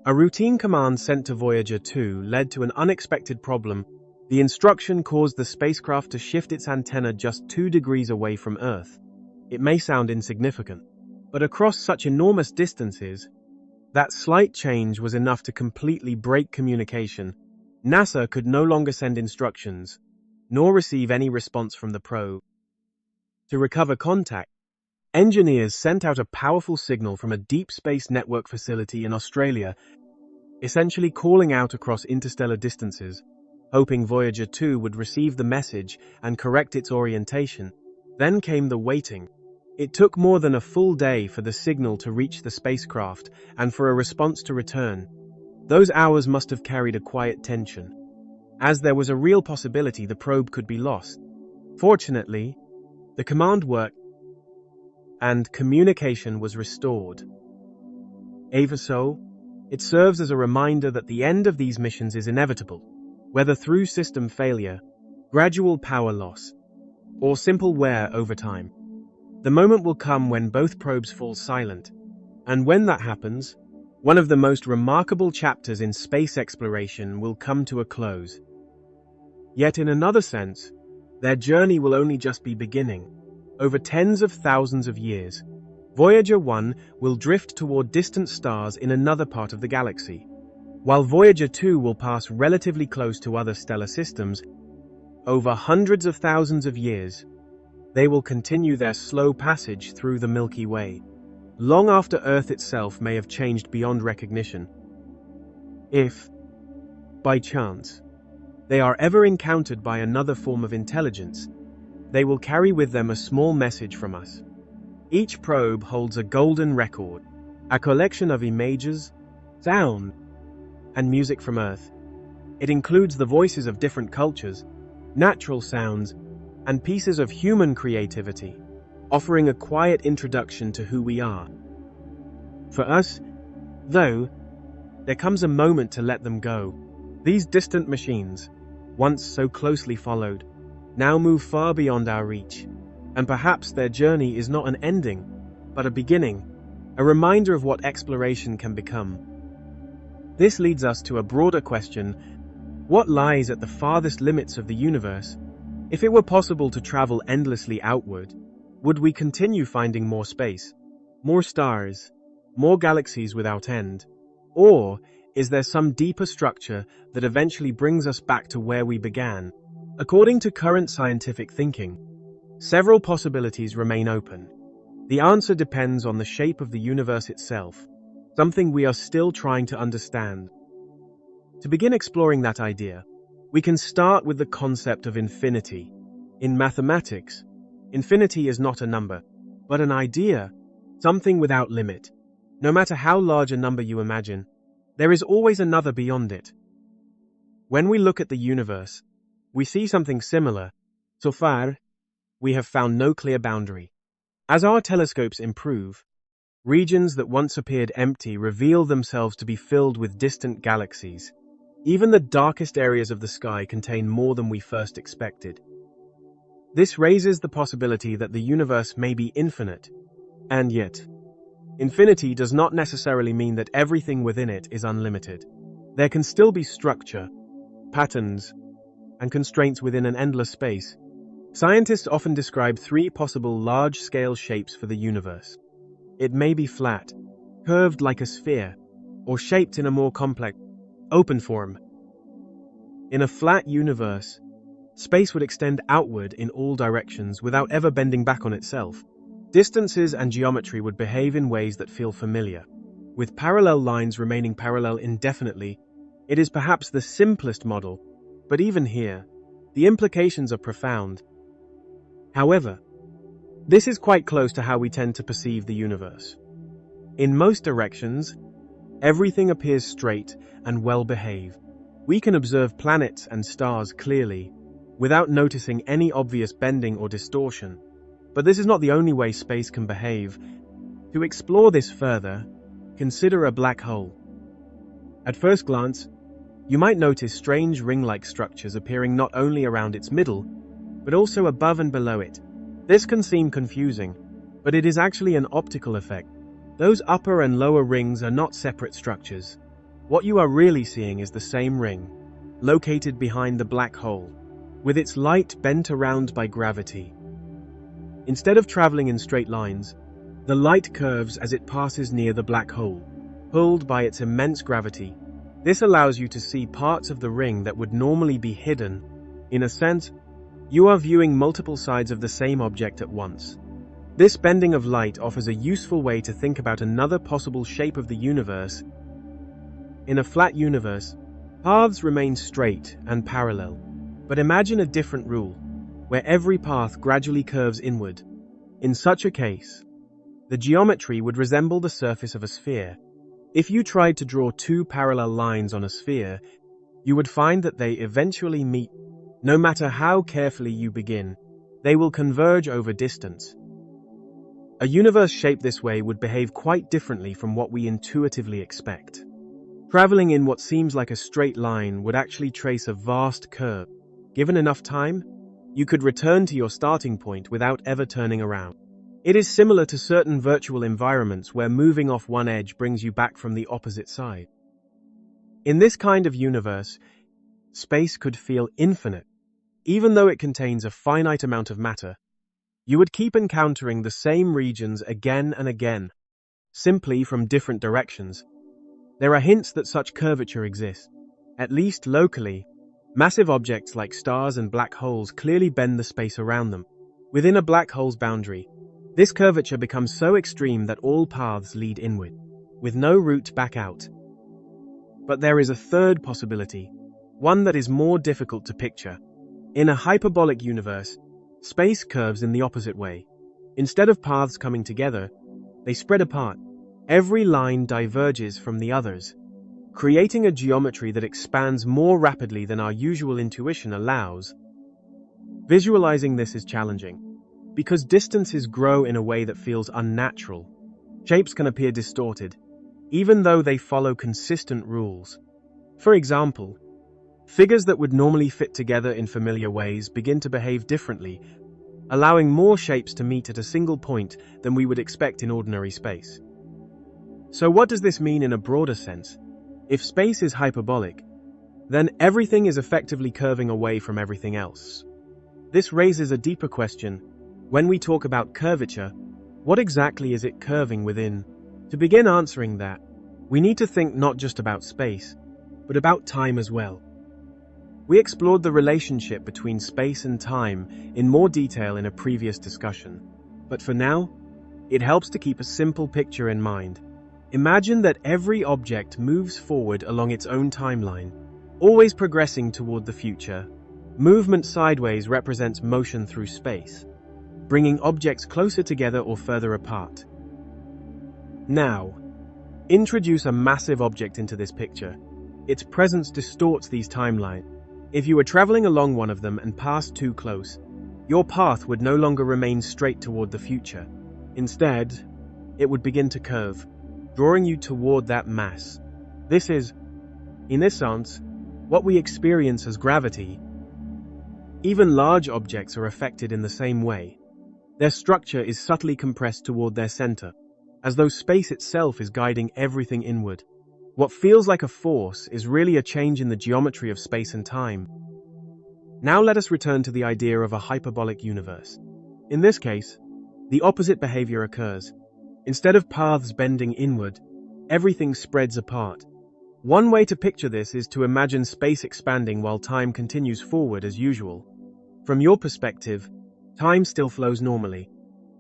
a routine command sent to Voyager 2 led to an unexpected problem. The instruction caused the spacecraft to shift its antenna just 2 degrees away from Earth. It may sound insignificant, but across such enormous distances, that slight change was enough to completely break communication. NASA could no longer send instructions, nor receive any response from the probe. To recover contact, engineers sent out a powerful signal from a deep space network facility in Australia. essentially calling out across interstellar distances, hoping Voyager 2 would receive the message and correct its orientation. Then came the waiting. It took more than a full day for the signal to reach the spacecraft and for a response to return. Those hours must have carried a quiet tension, as there was a real possibility the probe could be lost. Fortunately, the command worked and communication was restored. Even so, it serves as a reminder that the end of these missions is inevitable, whether through system failure, gradual power loss, or simple wear over time. The moment will come when both probes fall silent, and when that happens, one of the most remarkable chapters in space exploration will come to a close. Yet in another sense, their journey will only just be beginning. Over tens of thousands of years, Voyager 1 will drift toward distant stars in another part of the galaxy, while Voyager 2 will pass relatively close to other stellar systems. Over hundreds of thousands of years, they will continue their slow passage through the Milky Way, long after Earth itself may have changed beyond recognition. If, by chance, they are ever encountered by another form of intelligence, they will carry with them a small message from us. Each probe holds a golden record, a collection of images, sound, and music from Earth. It includes the voices of different cultures, natural sounds, and pieces of human creativity, offering a quiet introduction to who we are. For us, though, there comes a moment to let them go. These distant machines, once so closely followed, now move far beyond our reach, and perhaps their journey is not an ending, but a beginning, a reminder of what exploration can become. This leads us to a broader question: what lies at the farthest limits of the universe? If it were possible to travel endlessly outward, would we continue finding more space, more stars, more galaxies without end? Or is there some deeper structure that eventually brings us back to where we began? According to current scientific thinking, several possibilities remain open. The answer depends on the shape of the universe itself, something we are still trying to understand. To begin exploring that idea, we can start with the concept of infinity. In mathematics, infinity is not a number, but an idea, something without limit. No matter how large a number you imagine, there is always another beyond it. When we look at the universe, we see something similar. So far, we have found no clear boundary. As our telescopes improve, regions that once appeared empty reveal themselves to be filled with distant galaxies. Even the darkest areas of the sky contain more than we first expected. This raises the possibility that the universe may be infinite, and yet, infinity does not necessarily mean that everything within it is unlimited. There can still be structure, patterns, and constraints within an endless space. Scientists often describe three possible large-scale shapes for the universe. It may be flat, curved like a sphere, or shaped in a more complex, open form. In a flat universe, space would extend outward in all directions without ever bending back on itself. Distances and geometry would behave in ways that feel familiar. With parallel lines remaining parallel indefinitely, it is perhaps the simplest model, but even here, the implications are profound. However, this is quite close to how we tend to perceive the universe. In most directions, everything appears straight and well-behaved. We can observe planets and stars clearly, without noticing any obvious bending or distortion. But this is not the only way space can behave. To explore this further, consider a black hole. At first glance, you might notice strange ring-like structures appearing not only around its middle, but also above and below it. This can seem confusing, but it is actually an optical effect. Those upper and lower rings are not separate structures. What you are really seeing is the same ring, located behind the black hole, with its light bent around by gravity. Instead of traveling in straight lines, the light curves as it passes near the black hole, pulled by its immense gravity. This allows you to see parts of the ring that would normally be hidden. In a sense, you are viewing multiple sides of the same object at once. This bending of light offers a useful way to think about another possible shape of the universe. In a flat universe, paths remain straight and parallel. But imagine a different rule, where every path gradually curves inward. In such a case, the geometry would resemble the surface of a sphere. If you tried to draw two parallel lines on a sphere, you would find that they eventually meet. No matter how carefully you begin, they will converge over distance. A universe shaped this way would behave quite differently from what we intuitively expect. Traveling in what seems like a straight line would actually trace a vast curve. Given enough time, you could return to your starting point without ever turning around. It is similar to certain virtual environments where moving off one edge brings you back from the opposite side. In this kind of universe, space could feel infinite. Even though it contains a finite amount of matter, you would keep encountering the same regions again and again, simply from different directions. There are hints that such curvature exists. At least locally, massive objects like stars and black holes clearly bend the space around them. Within a black hole's boundary, this curvature becomes so extreme that all paths lead inward, with no route back out. But there is a third possibility, one that is more difficult to picture. In a hyperbolic universe, space curves in the opposite way. Instead of paths coming together, they spread apart. Every line diverges from the others, creating a geometry that expands more rapidly than our usual intuition allows. Visualizing this is challenging, because distances grow in a way that feels unnatural. Shapes can appear distorted, even though they follow consistent rules. For example, figures that would normally fit together in familiar ways begin to behave differently, allowing more shapes to meet at a single point than we would expect in ordinary space. So what does this mean in a broader sense? If space is hyperbolic, then everything is effectively curving away from everything else. This raises a deeper question. When we talk about curvature, what exactly is it curving within? To begin answering that, we need to think not just about space, but about time as well. We explored the relationship between space and time in more detail in a previous discussion, but for now, it helps to keep a simple picture in mind. Imagine that every object moves forward along its own timeline, always progressing toward the future. Movement sideways represents motion through space, bringing objects closer together or further apart. Now, introduce a massive object into this picture. Its presence distorts these timelines. If you were traveling along one of them and passed too close, your path would no longer remain straight toward the future. Instead, it would begin to curve, drawing you toward that mass. This is, in this sense, what we experience as gravity. Even large objects are affected in the same way. Their structure is subtly compressed toward their center, as though space itself is guiding everything inward. What feels like a force is really a change in the geometry of space and time. Now let us return to the idea of a hyperbolic universe. In this case, the opposite behavior occurs. Instead of paths bending inward, everything spreads apart. One way to picture this is to imagine space expanding while time continues forward as usual. From your perspective, time still flows normally,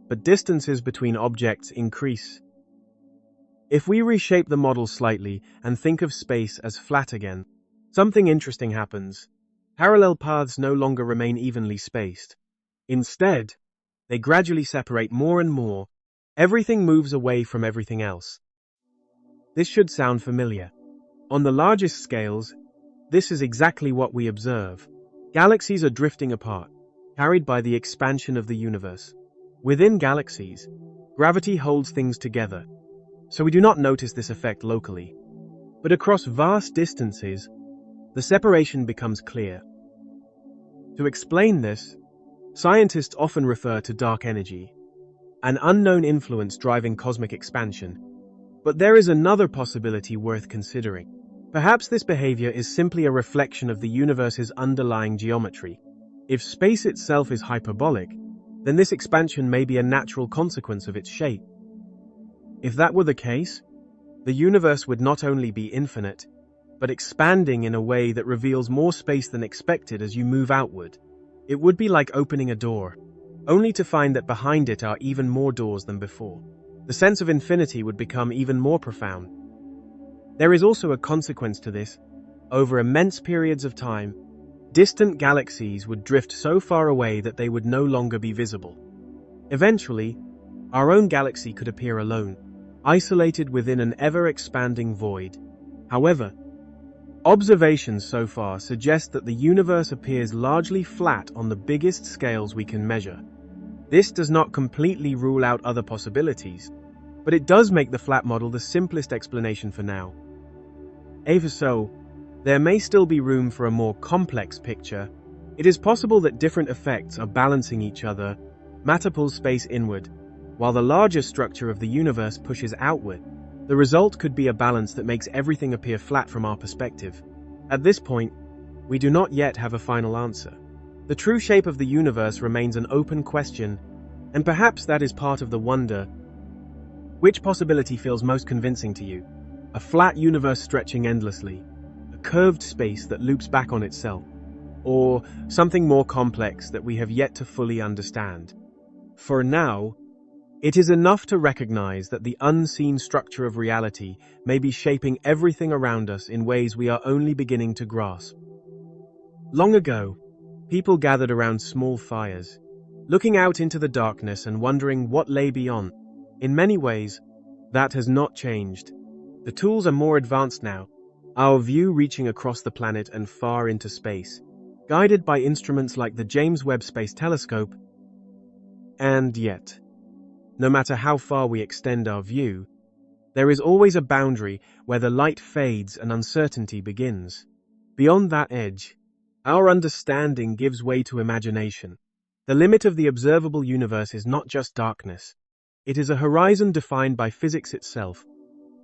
but distances between objects increase. If we reshape the model slightly and think of space as flat again, something interesting happens. Parallel paths no longer remain evenly spaced. Instead, they gradually separate more and more. Everything moves away from everything else. This should sound familiar. On the largest scales, this is exactly what we observe. Galaxies are drifting apart, carried by the expansion of the universe. Within galaxies, gravity holds things together, so we do not notice this effect locally. But across vast distances, the separation becomes clear. To explain this, scientists often refer to dark energy, an unknown influence driving cosmic expansion. But there is another possibility worth considering. Perhaps this behavior is simply a reflection of the universe's underlying geometry. If space itself is hyperbolic, then this expansion may be a natural consequence of its shape. If that were the case, the universe would not only be infinite, but expanding in a way that reveals more space than expected as you move outward. It would be like opening a door, only to find that behind it are even more doors than before. The sense of infinity would become even more profound. There is also a consequence to this. Over immense periods of time, distant galaxies would drift so far away that they would no longer be visible. Eventually, our own galaxy could appear alone, isolated within an ever-expanding void. However, observations so far suggest that the universe appears largely flat on the biggest scales we can measure. This does not completely rule out other possibilities, but it does make the flat model the simplest explanation for now. Even so, there may still be room for a more complex picture. It is possible that different effects are balancing each other. Matter pulls space inward, while the larger structure of the universe pushes outward. The result could be a balance that makes everything appear flat from our perspective. At this point, we do not yet have a final answer. The true shape of the universe remains an open question, and perhaps that is part of the wonder. Which possibility feels most convincing to you? A flat universe stretching endlessly, a curved space that loops back on itself, or something more complex that we have yet to fully understand? For now, it is enough to recognize that the unseen structure of reality may be shaping everything around us in ways we are only beginning to grasp. Long ago, people gathered around small fires, looking out into the darkness and wondering what lay beyond. In many ways, that has not changed. The tools are more advanced now, our view reaching across the planet and far into space, guided by instruments like the James Webb Space Telescope. And yet, no matter how far we extend our view, there is always a boundary where the light fades and uncertainty begins. Beyond that edge, our understanding gives way to imagination. The limit of the observable universe is not just darkness. It is a horizon defined by physics itself.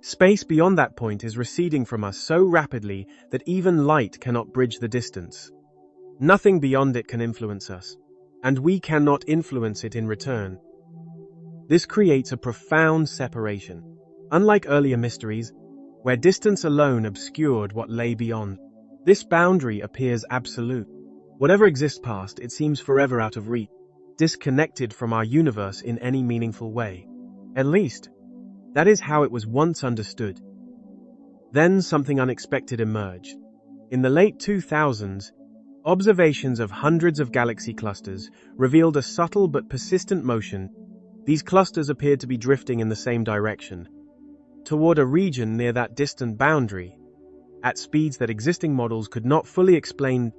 Space beyond that point is receding from us so rapidly that even light cannot bridge the distance. Nothing beyond it can influence us, and we cannot influence it in return. This creates a profound separation. Unlike earlier mysteries, where distance alone obscured what lay beyond, this boundary appears absolute. Whatever exists past, it seems forever out of reach, disconnected from our universe in any meaningful way. At least, that is how it was once understood. Then something unexpected emerged. In the late 2000s, observations of hundreds of galaxy clusters revealed a subtle but persistent motion. These clusters appeared to be drifting in the same direction, toward a region near that distant boundary, at speeds that existing models could not fully explain.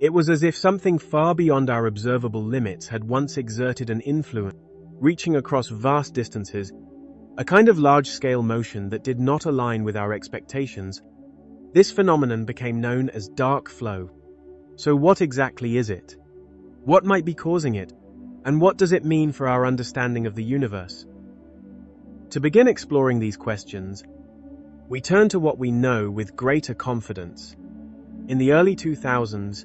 It was as if something far beyond our observable limits had once exerted an influence, reaching across vast distances, a kind of large-scale motion that did not align with our expectations. This phenomenon became known as dark flow. So what exactly is it? What might be causing it? And what does it mean for our understanding of the universe? To begin exploring these questions, we turn to what we know with greater confidence. In the early 2000s,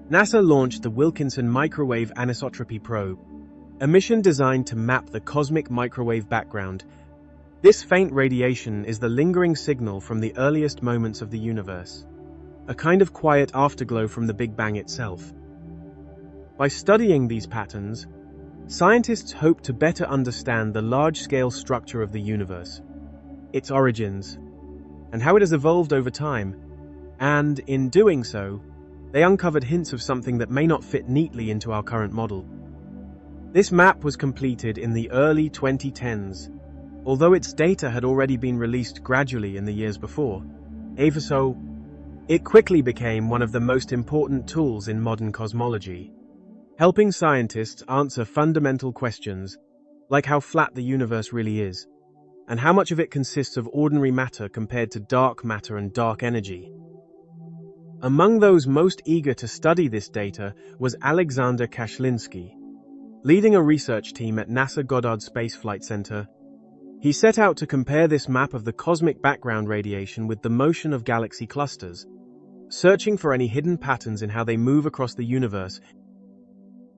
NASA launched the Wilkinson Microwave Anisotropy Probe, a mission designed to map the cosmic microwave background. This faint radiation is the lingering signal from the earliest moments of the universe, a kind of quiet afterglow from the Big Bang itself. By studying these patterns, scientists hope to better understand the large-scale structure of the universe, its origins, and how it has evolved over time. And in doing so, they uncovered hints of something that may not fit neatly into our current model. This map was completed in the early 2010s, although its data had already been released gradually in the years before. Even so, it quickly became one of the most important tools in modern cosmology, helping scientists answer fundamental questions like how flat the universe really is, and how much of it consists of ordinary matter compared to dark matter and dark energy. Among those most eager to study this data was Alexander Kashlinsky. Leading a research team at NASA Goddard Space Flight Center, he set out to compare this map of the cosmic background radiation with the motion of galaxy clusters, searching for any hidden patterns in how they move across the universe.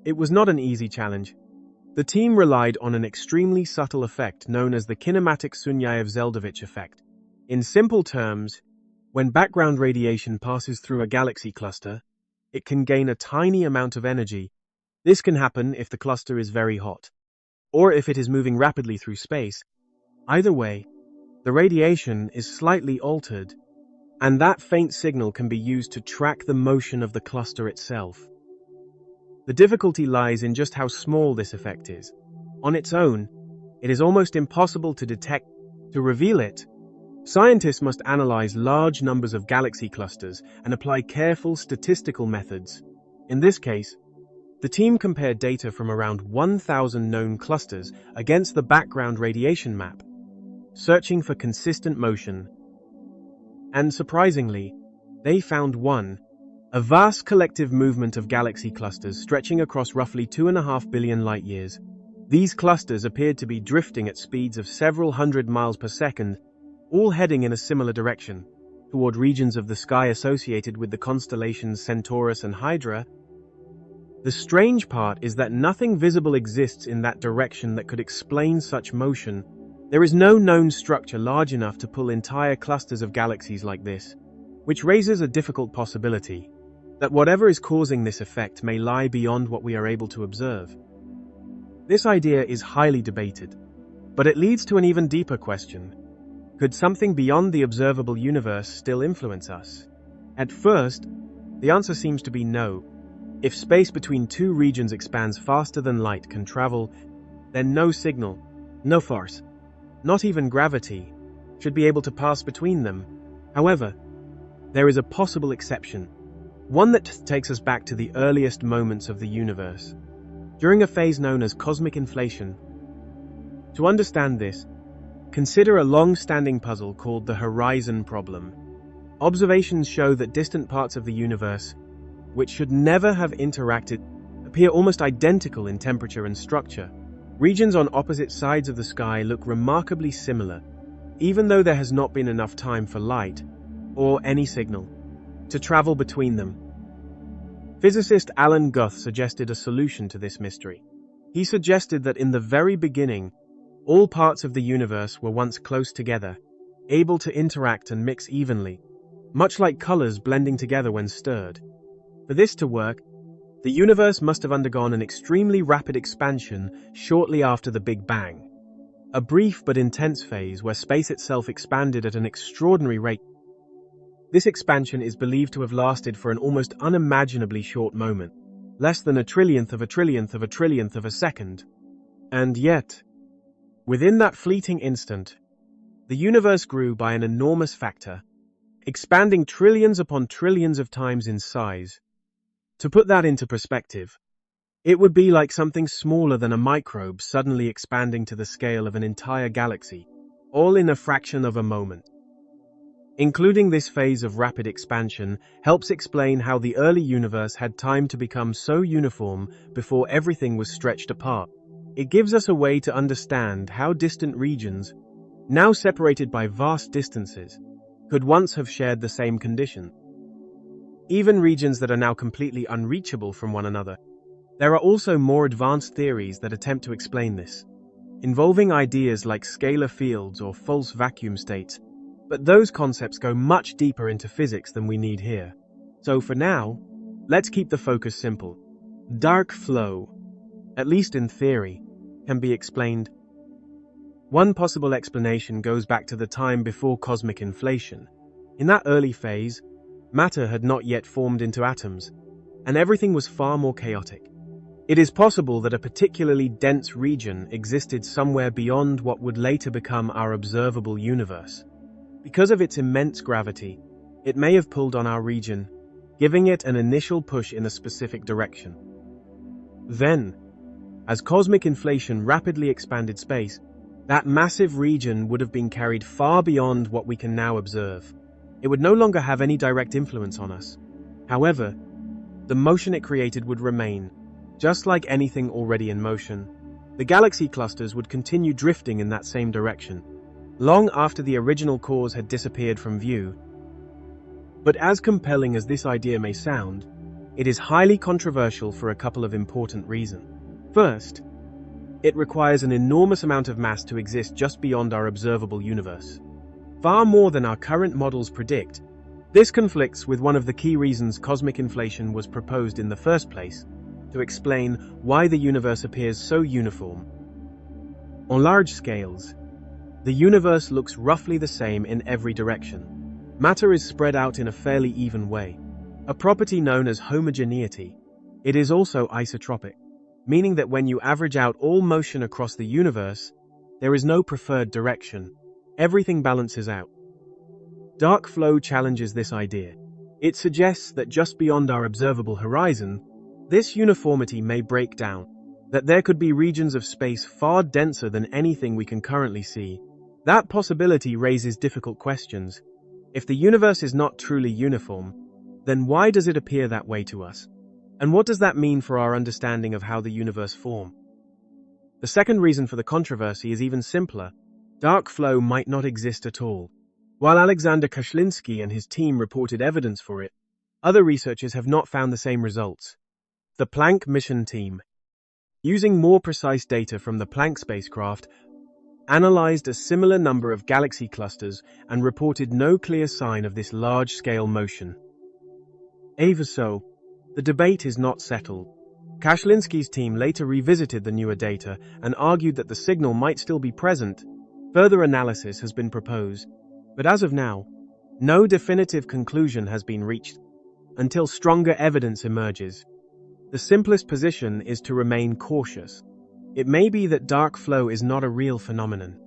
It was not an easy challenge. The team relied on an extremely subtle effect known as the kinematic Sunyaev-Zeldovich effect. In simple terms, when background radiation passes through a galaxy cluster, it can gain a tiny amount of energy. This can happen if the cluster is very hot, or if it is moving rapidly through space. Either way, The radiation is slightly altered, and that faint signal can be used to track the motion of the cluster itself. The difficulty lies in just how small this effect is. On its own, it is almost impossible to detect. To reveal it, scientists must analyze large numbers of galaxy clusters and apply careful statistical methods. In this case, the team compared data from around 1,000 known clusters against the background radiation map, searching for consistent motion. And surprisingly, they found a vast collective movement of galaxy clusters stretching across roughly 2.5 billion light-years. These clusters appeared to be drifting at speeds of several hundred miles per second, all heading in a similar direction, toward regions of the sky associated with the constellations Centaurus and Hydra. The strange part is that nothing visible exists in that direction that could explain such motion. There is no known structure large enough to pull entire clusters of galaxies like this, which raises a difficult possibility that whatever is causing this effect may lie beyond what we are able to observe. This idea is highly debated, but it leads to an even deeper question. Could something beyond the observable universe still influence us? At first, the answer seems to be no. If space between two regions expands faster than light can travel, then no signal, no force, not even gravity, should be able to pass between them. However, there is a possible exception, one that takes us back to the earliest moments of the universe, during a phase known as cosmic inflation. To understand this, consider a long-standing puzzle called the horizon problem. Observations show that distant parts of the universe, which should never have interacted, appear almost identical in temperature and structure. Regions on opposite sides of the sky look remarkably similar, even though there has not been enough time for light, or any signal, to travel between them. Physicist Alan Guth suggested a solution to this mystery. He suggested that in the very beginning, all parts of the universe were once close together, able to interact and mix evenly, much like colors blending together when stirred. For this to work, the universe must have undergone an extremely rapid expansion shortly after the Big Bang, a brief but intense phase where space itself expanded at an extraordinary rate. This expansion is believed to have lasted for an almost unimaginably short moment, less than a trillionth of a trillionth of a trillionth of a second. And yet, within that fleeting instant, the universe grew by an enormous factor, expanding trillions upon trillions of times in size. To put that into perspective, it would be like something smaller than a microbe suddenly expanding to the scale of an entire galaxy, all in a fraction of a moment. Including this phase of rapid expansion helps explain how the early universe had time to become so uniform before everything was stretched apart. It gives us a way to understand how distant regions, now separated by vast distances, could once have shared the same condition. Even regions that are now completely unreachable from one another. There are also more advanced theories that attempt to explain this, involving ideas like scalar fields or false vacuum states, but those concepts go much deeper into physics than we need here. So for now, let's keep the focus simple. Dark flow, at least in theory, can be explained. One possible explanation goes back to the time before cosmic inflation. In that early phase, matter had not yet formed into atoms, and everything was far more chaotic. It is possible that a particularly dense region existed somewhere beyond what would later become our observable universe. Because of its immense gravity, it may have pulled on our region, giving it an initial push in a specific direction. Then, as cosmic inflation rapidly expanded space, that massive region would have been carried far beyond what we can now observe. It would no longer have any direct influence on us. However, the motion it created would remain. Just like anything already in motion, the galaxy clusters would continue drifting in that same direction, long after the original cause had disappeared from view. But as compelling as this idea may sound, it is highly controversial for a couple of important reasons. First, it requires an enormous amount of mass to exist just beyond our observable universe. Far more than our current models predict. This conflicts with one of the key reasons cosmic inflation was proposed in the first place, to explain why the universe appears so uniform. On large scales, The universe looks roughly the same in every direction. Matter is spread out in a fairly even way, a property known as homogeneity. It is also isotropic, meaning that when you average out all motion across the universe, there is no preferred direction. Everything balances out. Dark flow challenges this idea. It suggests that just beyond our observable horizon, this uniformity may break down, that there could be regions of space far denser than anything we can currently see. That possibility raises difficult questions. If the universe is not truly uniform, then why does it appear that way to us? And what does that mean for our understanding of how the universe formed? The second reason for the controversy is even simpler. Dark flow might not exist at all. While Alexander Kashlinsky and his team reported evidence for it, other researchers have not found the same results. The Planck mission team, using more precise data from the Planck spacecraft, analyzed a similar number of galaxy clusters and reported no clear sign of this large-scale motion. Even so, the debate is not settled. Kashlinsky's team later revisited the newer data and argued that the signal might still be present. Further analysis has been proposed, but as of now, no definitive conclusion has been reached until stronger evidence emerges. The simplest position is to remain cautious. It may be that dark flow is not a real phenomenon,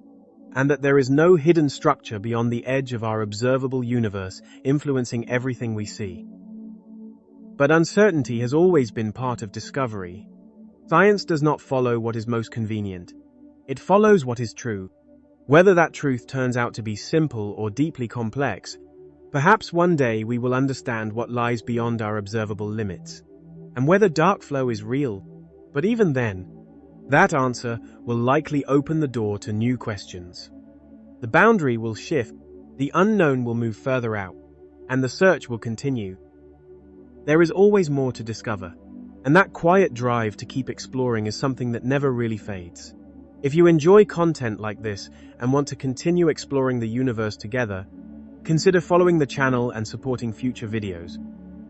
and that there is no hidden structure beyond the edge of our observable universe influencing everything we see. But uncertainty has always been part of discovery. Science does not follow what is most convenient. It follows what is true. Whether that truth turns out to be simple or deeply complex, perhaps one day we will understand what lies beyond our observable limits, and whether dark flow is real. But even then, that answer will likely open the door to new questions. The boundary will shift, the unknown will move further out, and the search will continue. There is always more to discover, and that quiet drive to keep exploring is something that never really fades. If you enjoy content like this and want to continue exploring the universe together, consider following the channel and supporting future videos.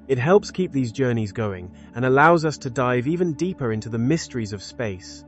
It helps keep these journeys going and allows us to dive even deeper into the mysteries of space.